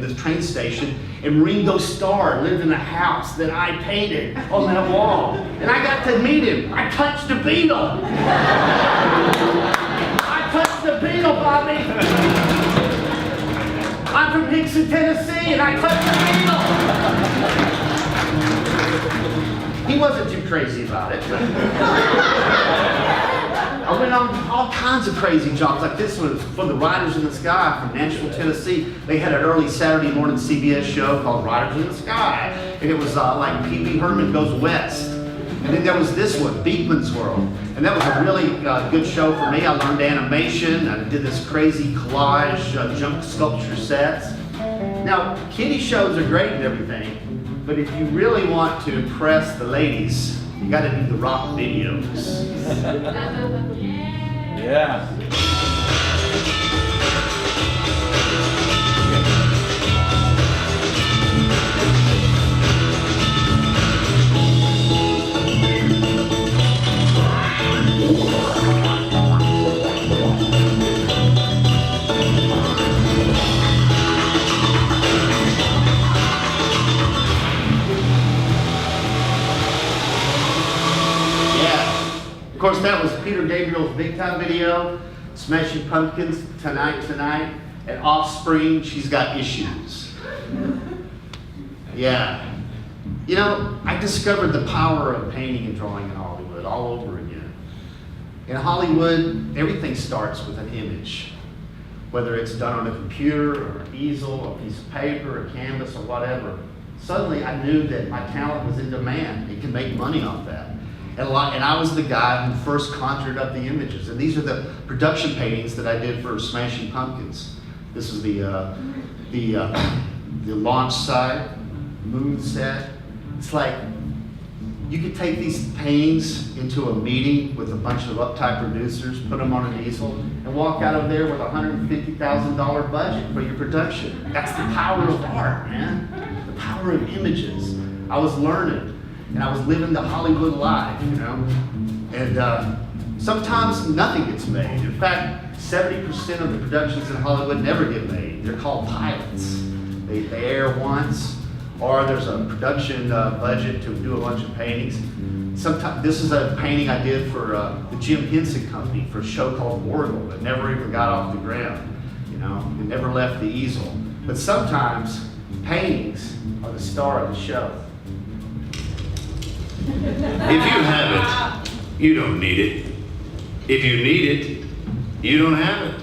this train station, and Ringo Starr lived in a house that I painted on that wall. And I got to meet him. I touched the Beatle. I touched the Beatle, Bobby. I'm from Hickson, Tennessee, and I touched the Beatle. He wasn't too crazy about it. I went on all kinds of crazy jobs, like this one for the Riders in the Sky from Nashville, Tennessee. They had an early Saturday morning CBS show called Riders in the Sky, and it was like Pee Wee Herman Goes West. And then there was this one, Beekman's World, and that was a really good show for me. I learned animation. I did this crazy collage, junk sculpture sets. Now, kiddie shows are great and everything, but if you really want to impress the ladies, you got to do the rock videos. Yeah. that was Peter Gabriel's Big Time video, Smashing Pumpkins, Tonight, and Offspring, She's Got Issues. Yeah. You know, I discovered the power of painting and drawing in Hollywood all over again. In Hollywood, everything starts with an image. Whether it's done on a computer or an easel or a piece of paper, a canvas or whatever. Suddenly I knew that my talent was in demand. It could make money off that. And I was the guy who first conjured up the images. And these are the production paintings that I did for Smashing Pumpkins. This is the launch side, moon set. It's like you could take these paintings into a meeting with a bunch of uptight producers, put them on an easel, and walk out of there with a $150,000 budget for your production. That's the power of art, man. The power of images. I was learning, and I was living the Hollywood life, you know? And sometimes nothing gets made. In fact, 70% of the productions in Hollywood never get made. They're called pilots. They air once, or there's a production budget to do a bunch of paintings. Sometimes, this is a painting I did for the Jim Henson Company for a show called Wardle that never even got off the ground. You know, it never left the easel. But sometimes paintings are the star of the show. If you have it, you don't need it. If you need it, you don't have it.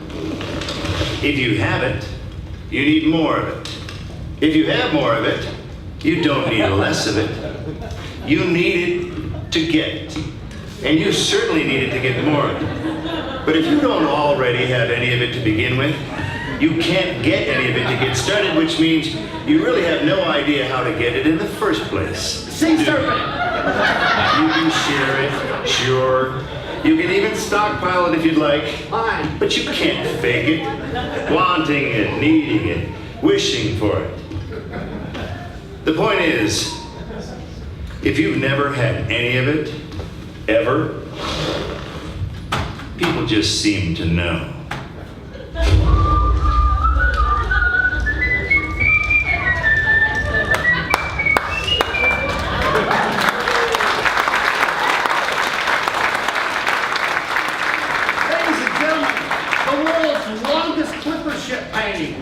If you have it, you need more of it. If you have more of it, you don't need less of it. You need it to get. And you certainly need it to get more of it. But if you don't already have any of it to begin with, you can't get any of it to get started, which means you really have no idea how to get it in the first place. Sea serpent! You can share it, sure. You can even stockpile it if you'd like. Fine. But you can't fake it. Wanting it, needing it, wishing for it. The point is, if you've never had any of it, ever, people just seem to know. Ladies and gentlemen, the world's longest clipper ship painting.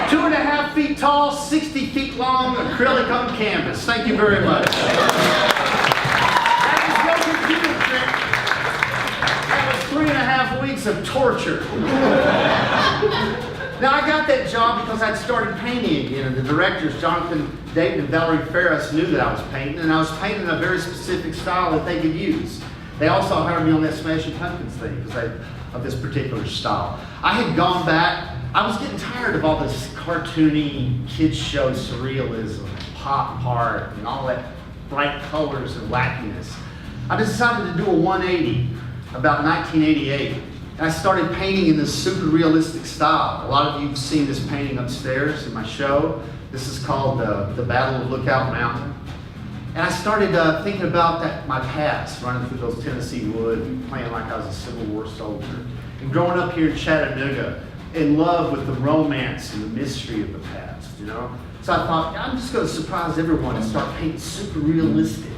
2.5 feet tall, 60 feet long, acrylic on canvas. Thank you very much. That is no computer trick. That was 3.5 weeks of torture. Now I got that job because I'd started painting again, and the directors, Jonathan Dayton and Valerie Ferris, knew that I was painting, and I was painting a very specific style that they could use. They also hired me on that Smashing Pumpkins thing because of this particular style. I had gone back. I was getting tired of all this cartoony kids show surrealism, pop art, and all that bright colors and wackiness. I decided to do a 180 about 1988. And I started painting in this super realistic style. A lot of you have seen this painting upstairs in my show. This is called the Battle of Lookout Mountain. And I started thinking about my past, running through those Tennessee woods, playing like I was a Civil War soldier. And growing up here in Chattanooga, in love with the romance and the mystery of the past, you know? So I thought, I'm just gonna surprise everyone and start painting super realistic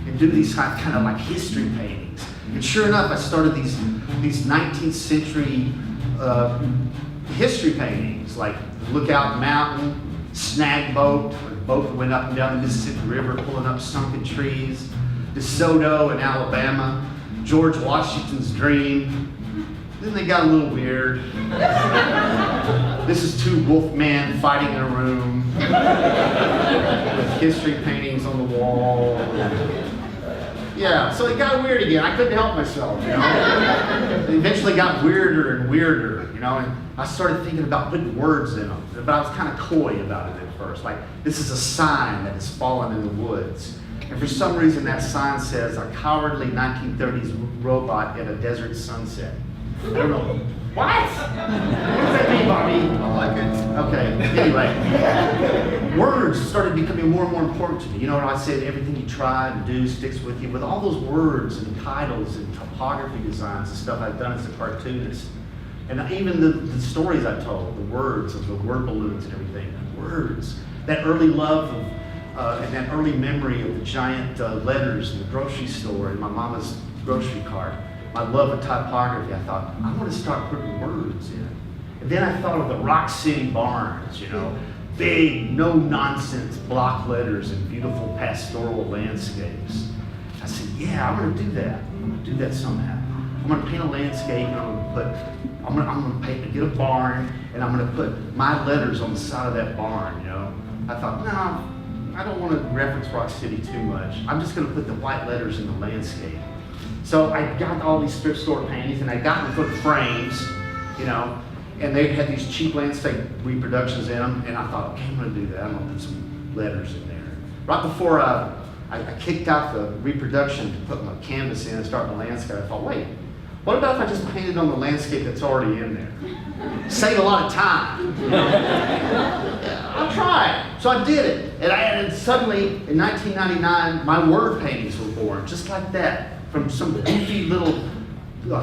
and do these kind of like history paintings. And sure enough, I started these 19th century history paintings, like Lookout Mountain, Snag Boat, a boat that went up and down the Mississippi River pulling up sunken trees, DeSoto in Alabama, George Washington's Dream. Then they got a little weird. This is two wolfmen fighting in a room with history paintings on the wall. Yeah, so it got weird again. I couldn't help myself, you know. It eventually got weirder and weirder, you know, and I started thinking about putting words in them. But I was kind of coy about it at first. Like, this is a sign that has fallen in the woods. And for some reason that sign says, a cowardly 1930s robot at a desert sunset. I don't know. What? What does that mean, Bobby? I like it. Okay, anyway. Words started becoming more and more important to me. You know what I said? Everything you try to do sticks with you. With all those words and titles and topography designs and stuff I've done as a cartoonist. And even the stories I told, the words of the word balloons and everything. Words. That early love of, and that early memory of the giant letters in the grocery store and my mama's grocery cart, my love of typography, I thought, I want to start putting words in. And then I thought of the Rock City barns, you know, big, no-nonsense block letters and beautiful pastoral landscapes. I said, yeah, I'm going to do that. I'm going to do that somehow. I'm going to paint a landscape, and I'm going to get a barn, and I'm going to put my letters on the side of that barn, you know. I thought, no, I don't want to reference Rock City too much. I'm just going to put the white letters in the landscape. So I got all these thrift store paintings, and I got them for the frames, you know, and they had these cheap landscape reproductions in them, and I thought, okay, I'm going to do that. I'm going to put some letters in there. Right before I kicked out the reproduction to put my canvas in and start my landscape, I thought, wait, what about if I just painted on the landscape that's already in there? Save a lot of time. I'll try it. So I did it. And suddenly, in 1999, my word paintings were born, just like that, from some goofy little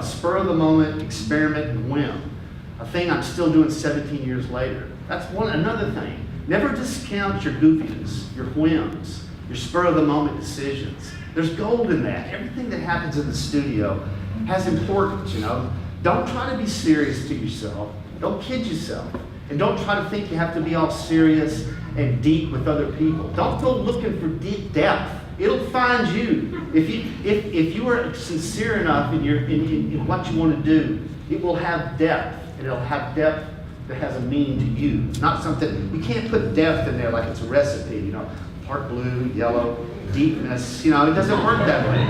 spur-of-the-moment experiment and whim. A thing I'm still doing 17 years later. That's another thing. Never discount your goofiness, your whims, your spur-of-the-moment decisions. There's gold in that. Everything that happens in the studio has importance, you know. Don't try to be serious to yourself. Don't kid yourself. And don't try to think you have to be all serious and deep with other people. Don't go looking for deep depth. It'll find you. If you are sincere enough in what you want to do, it will have depth. And it'll have depth that has a meaning to you. Not something, you can't put depth in there like it's a recipe, you know, part blue, yellow, deepness, you know, it doesn't work that way.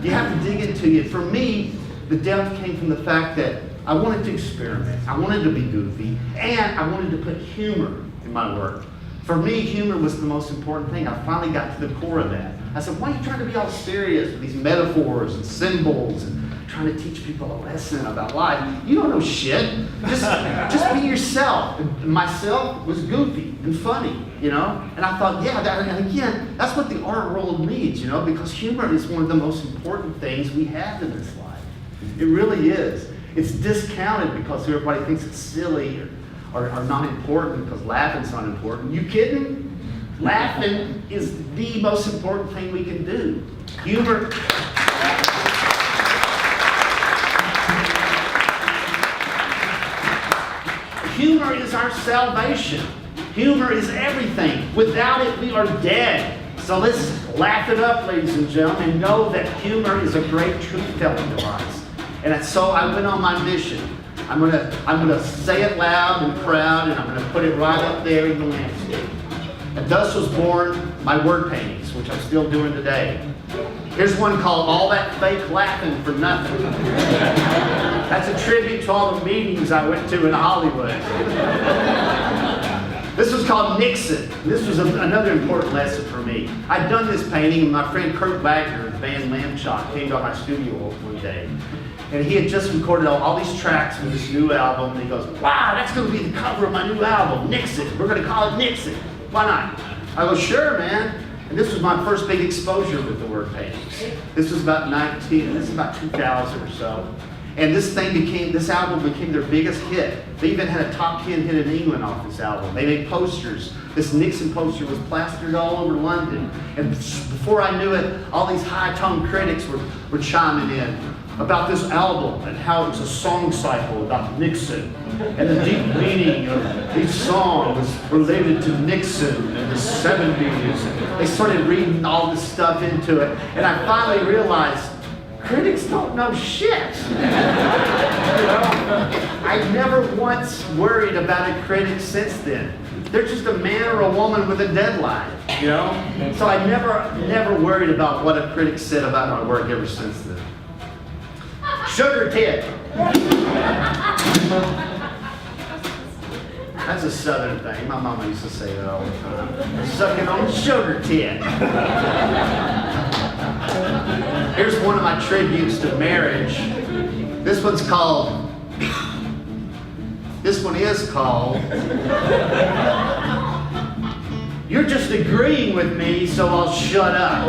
You have to dig into it. For me, the depth came from the fact that I wanted to experiment. I wanted to be goofy, and I wanted to put humor in my work. For me, humor was the most important thing. I finally got to the core of that. I said, why are you trying to be all serious with these metaphors and symbols and trying to teach people a lesson about life? You don't know shit. Just be yourself. And myself was goofy and funny, you know? And I thought, yeah, and again, that's what the art world needs, you know, because humor is one of the most important things we have in this life. It really is. It's discounted because everybody thinks it's silly or not important because laughing's not important. You kidding? Laughing is the most important thing we can do. Humor. Humor is our salvation. Humor is everything. Without it, we are dead. So let's laugh it up, ladies and gentlemen, and know that humor is a great truth-telling device. And so I went on my mission. I'm gonna say it loud and proud, and I'm gonna put it right up there in the landscape. And thus was born my word paintings, which I'm still doing today. Here's one called All That Fake Laughing for Nothing. That's a tribute to all the meetings I went to in Hollywood. This was called Nixon. This was another important lesson for me. I'd done this painting, and my friend Kurt Wagner, the band Lamb Chop, came to my studio one day. And he had just recorded all these tracks for this new album, and he goes, wow, that's going to be the cover of my new album, Nixon. We're going to call it Nixon. Why not? I go, sure, man. And this was my first big exposure with the word paintings. This was about 2000 or so. And this album became their biggest hit. They even had a top 10 hit in England off this album. They made posters. This Nixon poster was plastered all over London. And before I knew it, all these high-toned critics were chiming in about this album and how it was a song cycle about Nixon and the deep meaning of each song was related to Nixon in the 70s. They started reading all this stuff into it, and I finally realized critics don't know shit. You know? I never once worried about a critic since then. They're just a man or a woman with a deadline, you know? So I never worried about what a critic said about my work ever since then. Sugar tit. That's a southern thing. My mama used to say that all the time. Sucking on sugar tit. Here's one of my tributes to marriage. This one is called You're Just Agreeing With Me, So I'll Shut Up.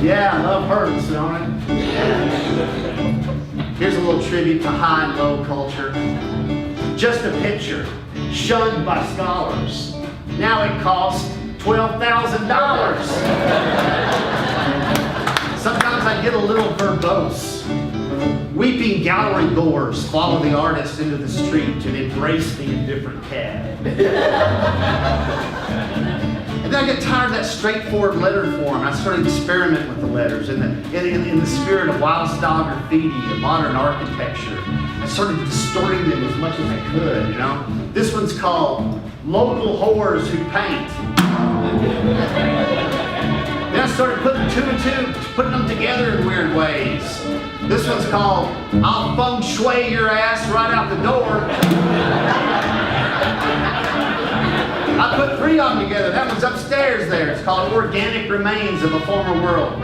Yeah, love hurts, don't it? Here's a little tribute to high and low culture. Just a picture, shunned by scholars. Now it costs $12,000. I get a little verbose. Weeping gallery goers follow the artist into the street and embrace the indifferent cab. And then I get tired of that straightforward letter form. I started experimenting with the letters in the spirit of wild style graffiti and modern architecture. I started distorting them as much as I could, you know. This one's called Local Whores Who Paint. Then I started putting two and two, putting them together in weird ways. This one's called I'll feng shui your ass right out the door. I put 3 of them together. That one's upstairs there. It's called Organic Remains of a Former World.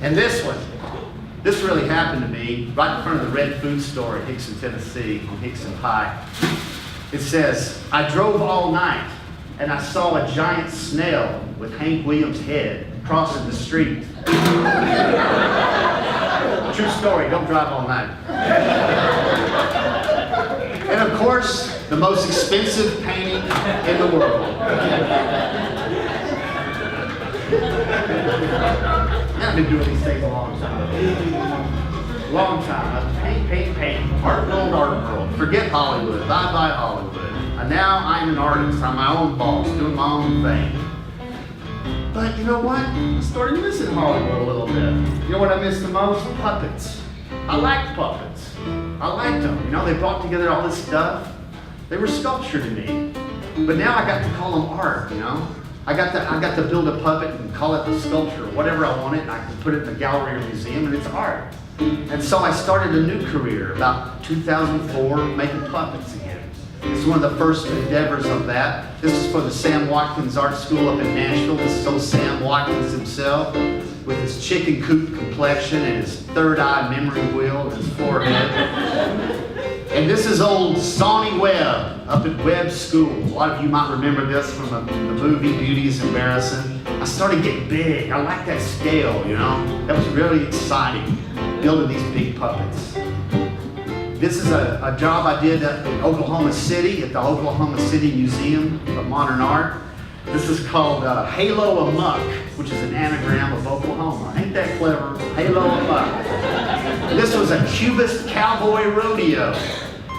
And this one. This really happened to me right in front of the Red Food Store in Hickson, Tennessee, on Hickson Pike. It says, I drove all night and I saw a giant snail with Hank Williams' head crossing the street. True story, don't drive all night. And of course, the most expensive painting in the world. I've been doing these things a long time. Long time. Paint. Art world. Forget Hollywood. Bye Hollywood. And now I'm an artist. I'm my own boss, doing my own thing. But you know what? I started missing Hollywood a little bit. You know what I miss the most? Puppets. I liked puppets. I liked them. You know, they brought together all this stuff. They were sculpture to me. But now I got to call them art, you know? I got to build a puppet and call it the sculpture, whatever I wanted, and I could put it in a gallery or museum, and it's art. And so I started a new career about 2004, making puppets again. This is one of the first endeavors of that. This is for the Sam Watkins Art School up in Nashville. This is old Sam Watkins himself, with his chicken coop complexion and his third eye memory wheel in his forehead. And this is old Sonny Webb up at Webb School. A lot of you might remember this from the movie Beauty is Embarrassing. I started getting big. I like that scale, you know. That was really exciting, building these big puppets. This is a job I did in Oklahoma City at the Oklahoma City Museum of Modern Art. This is called Halo Amuck, which is an anagram of Oklahoma. Ain't that clever? Halo Amuck. This was a Cubist cowboy rodeo.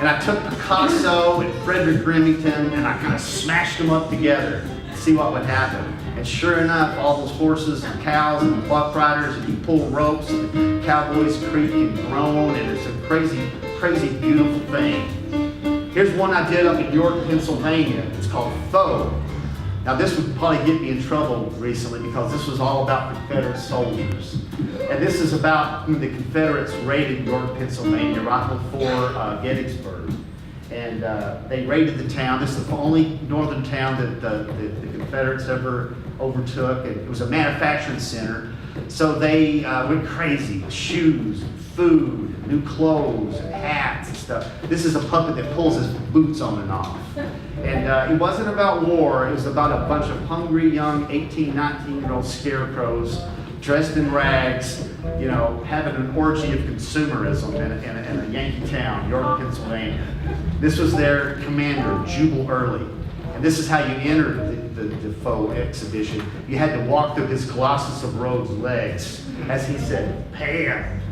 And I took Picasso and Frederick Remington and I kind of smashed them up together to see what would happen. And sure enough, all those horses and cows and buck riders, and you pull ropes and the cowboys creak and groan, and it's a crazy, crazy, beautiful thing. Here's one I did up in York, Pennsylvania. It's called Foe. Now this would probably get me in trouble recently because this was all about Confederate soldiers. And this is about when the Confederates raided York, Pennsylvania right before Gettysburg. And they raided the town. This is the only northern town that the Confederates ever overtook. And it was a manufacturing center. So they went crazy with shoes, and food, and new clothes, and hats and stuff. This is a puppet that pulls his boots on and off. And it wasn't about war. It was about a bunch of hungry young 18, 19-year-old scarecrows dressed in rags, you know, having an orgy of consumerism in a Yankee town, York, Pennsylvania. This was their commander, Jubal Early. And this is how you entered the Foe exhibition. You had to walk through his Colossus of Rhodes legs, as he said, "Pam."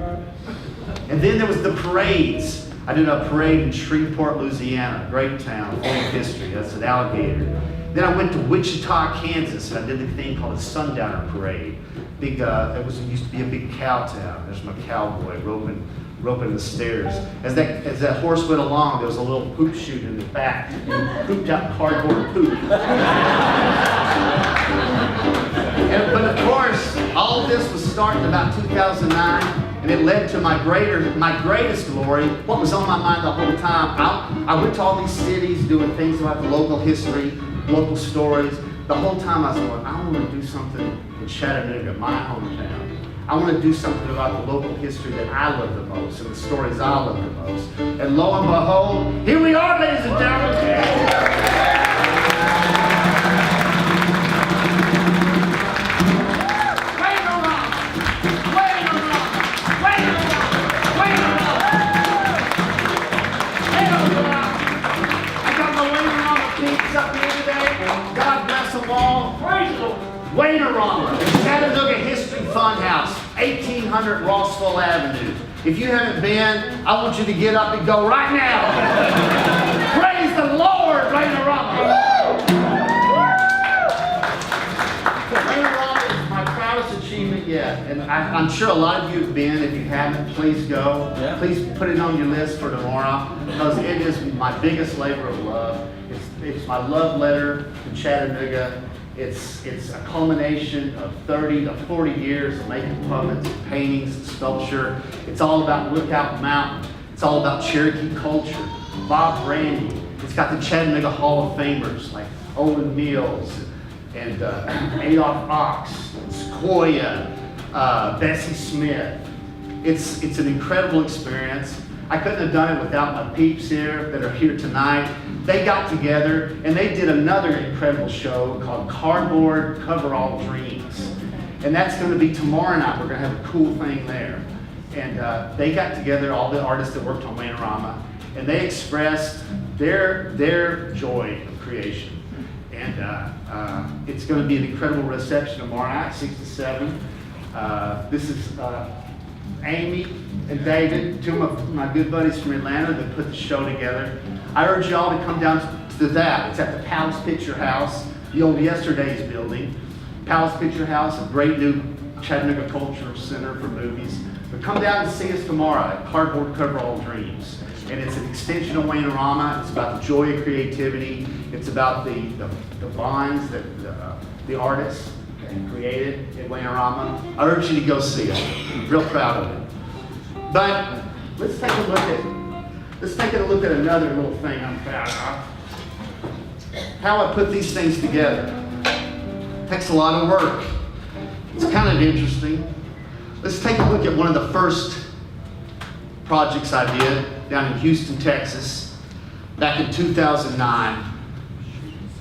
And then there was the parades. I did a parade in Shreveport, Louisiana, great town, full of history. That's an alligator. Then I went to Wichita, Kansas, and I did a thing called a Sundowner Parade. Big, it used to be a big cow town. There's my cowboy roping the stairs. As that horse went along, there was a little poop chute in the back. He pooped out cardboard poop. But of course, all of this was starting about 2009. And it led to my greatest glory, what was on my mind the whole time. I went to all these cities doing things about the local history, local stories. The whole time I was going, I want to do something in Chattanooga, my hometown. I want to do something about the local history that I love the most and the stories I love the most. And lo and behold, here we are, ladies and gentlemen. Up here today. God bless them all. Praise the Lord. Waynerama, Chattanooga, 1400 Rossville Avenue. If you haven't been, I want you to get up and go right now. Praise the Lord, Rainer Rama. Rainer Rama is my proudest achievement yet, and I'm sure a lot of you have been. If you haven't, please go. Yeah. Please put it on your list for tomorrow, because it is my biggest labor of love. It's my love letter to Chattanooga. It's a culmination of 30 to 40 years of making puppets, paintings, sculpture. It's all about Lookout Mountain. It's all about Cherokee culture. Bob Brandy. It's got the Chattanooga Hall of Famers like Olin Mills and Adolph Ox, Sequoia, Bessie Smith. It's an incredible experience. I couldn't have done it without my peeps here that are here tonight. They got together and they did another incredible show called Cardboard Coverall Dreams. And that's going to be tomorrow night. We're going to have a cool thing there. And they got together, all the artists that worked on Wainorama, and they expressed their joy of creation. And it's going to be an incredible reception tomorrow night, 6 to 7. This is Amy and David, two of my good buddies from Atlanta that put the show together. I urge y'all to come down to that. It's at the Palace Picture House, the old Yesterday's building. Palace Picture House, a great new Chattanooga Cultural Center for movies. But come down and see us tomorrow at Cardboard Coverall Dreams. And it's an extension of Wainorama. It's about the joy of creativity. It's about the bonds that the artists created at Wainorama. I urge you to go see it. I'm real proud of it. But let's take a look at another little thing I'm proud of. How I put these things together. It takes a lot of work. It's kind of interesting. Let's take a look at one of the first projects I did down in Houston, Texas, back in 2009.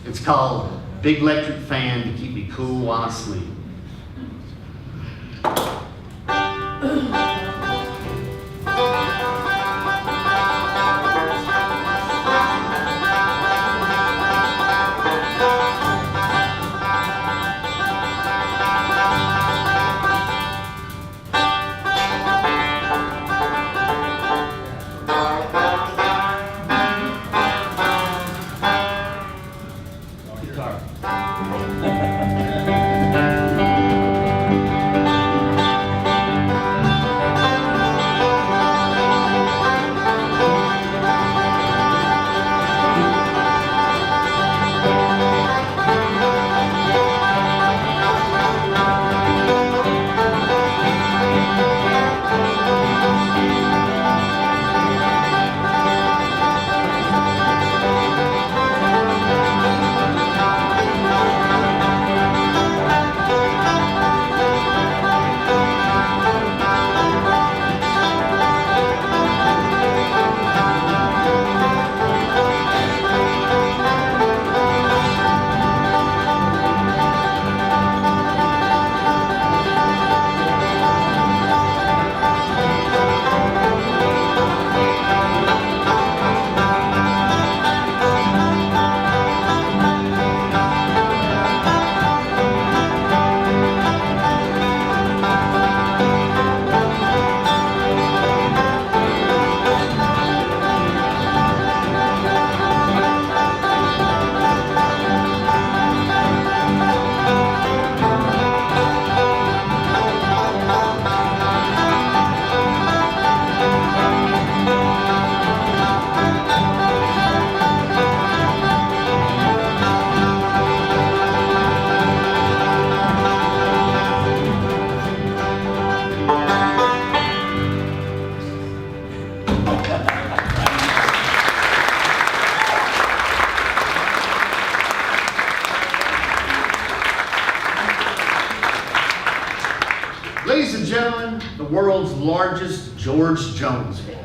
It's called Big Electric Fan to Keep Me Cool While I Sleep. Ladies and gentlemen, the world's largest George Jones ball.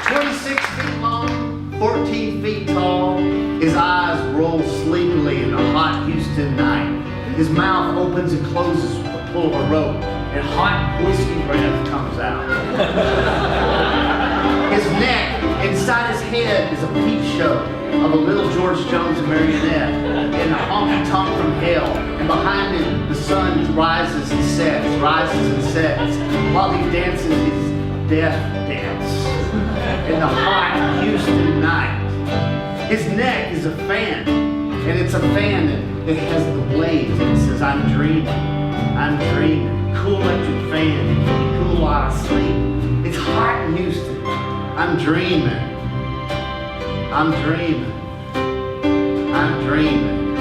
26 feet long, 14 feet tall. His eyes roll sleepily in the hot Houston night. His mouth opens and closes with the pull of a rope, and hot whiskey breath comes out. His neck, inside his head, is a peep show of a little George Jones marionette in a honky tonk from hell, and behind sun rises and sets, while he dances his death dance in the hot Houston night. His neck is a fan, and it's a fan that has the blades, and it says, I'm dreaming, cool electric fan, cool while I sleep. It's hot in Houston, I'm dreaming, I'm dreaming. I'm dreaming,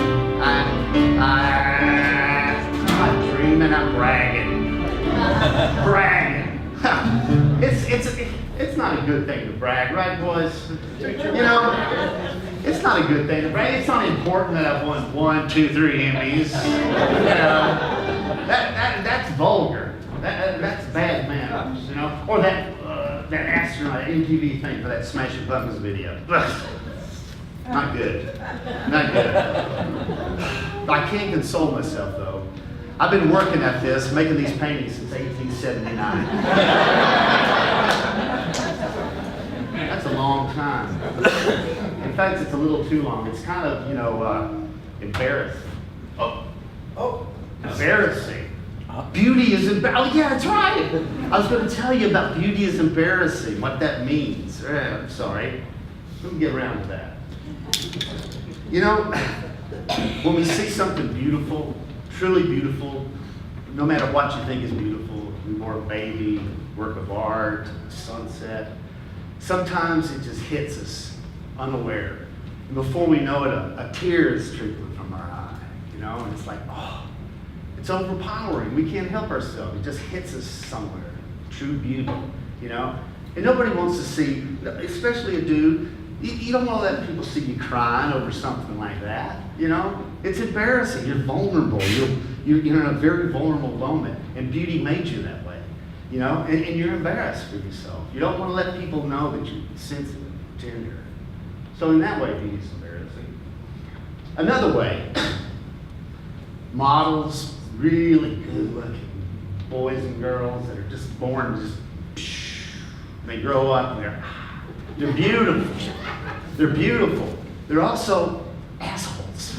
I'm bragging. It's not a good thing to brag, right, boys? You know, it's not a good thing to brag. It's not important that I've won 1, 2, 3 Emmys. You know, that's vulgar. That's bad manners, you know? Or that astronaut MTV thing for that Smashing Pumpkins video. Not good. Not good. I can't console myself, though. I've been working at this, making these paintings since 1879. That's a long time. In fact, it's a little too long. It's kind of, embarrassing. Oh, embarrassing. Beauty is embarrassing. Oh, yeah, that's right. I was going to tell you about beauty is embarrassing, what that means. I'm sorry. Let me get around to that. You know, when we see something beautiful, truly beautiful, no matter what you think is beautiful, more baby, work of art, sunset, sometimes it just hits us unaware. And before we know it, a tear is trickling from our eye, you know, and it's like, oh, it's overpowering. We can't help ourselves. It just hits us somewhere. True beauty, you know. And nobody wants to see, especially a dude, you don't want to let people see you crying over something like that, you know? It's embarrassing. You're vulnerable. You're in a very vulnerable moment, and beauty made you that way, you know? And you're embarrassed for yourself. You don't want to let people know that you're sensitive, tender. So in that way, beauty is embarrassing. Another way, models, really good-looking boys and girls that are just born they grow up and they're beautiful. They're beautiful. They're also assholes.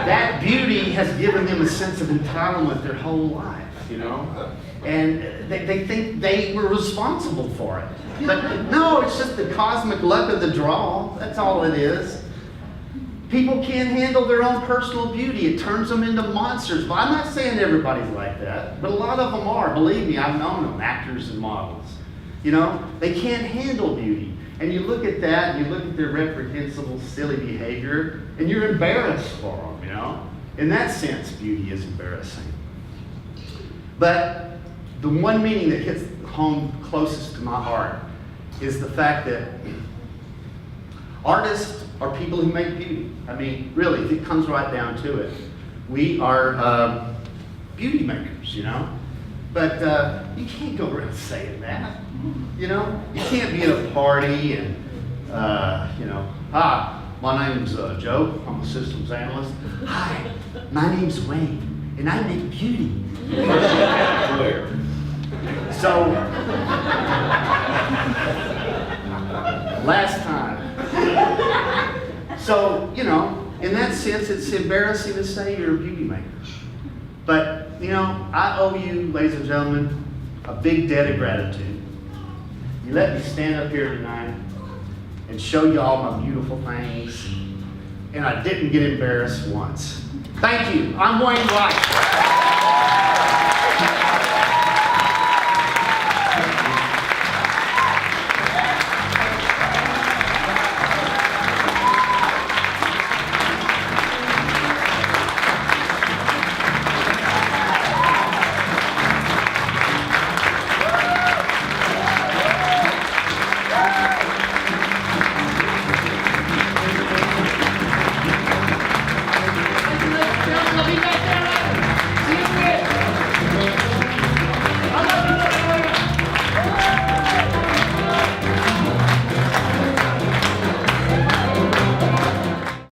That beauty has given them a sense of entitlement their whole life, you know? And they think they were responsible for it. But no, it's just the cosmic luck of the draw. That's all it is. People can't handle their own personal beauty. It turns them into monsters. But I'm not saying everybody's like that, but a lot of them are. Believe me, I've known them, actors and models. You know, they can't handle beauty. And you look at that, and you look at their reprehensible, silly behavior, and you're embarrassed for them, you know? In that sense, beauty is embarrassing. But the one meaning that hits home closest to my heart is the fact that artists are people who make beauty. I mean, really, it comes right down to it. We are beauty makers, you know? But you can't go around saying that, you know? You can't be at a party and, hi, my name's Joe, I'm a systems analyst. Hi, my name's Wayne, and I make beauty. So, last time. So, you know, in that sense, it's embarrassing to say you're a beauty maker. But, you know, I owe you, ladies and gentlemen, a big debt of gratitude. You let me stand up here tonight and show you all my beautiful things, and I didn't get embarrassed once. Thank you. I'm Wayne Wright.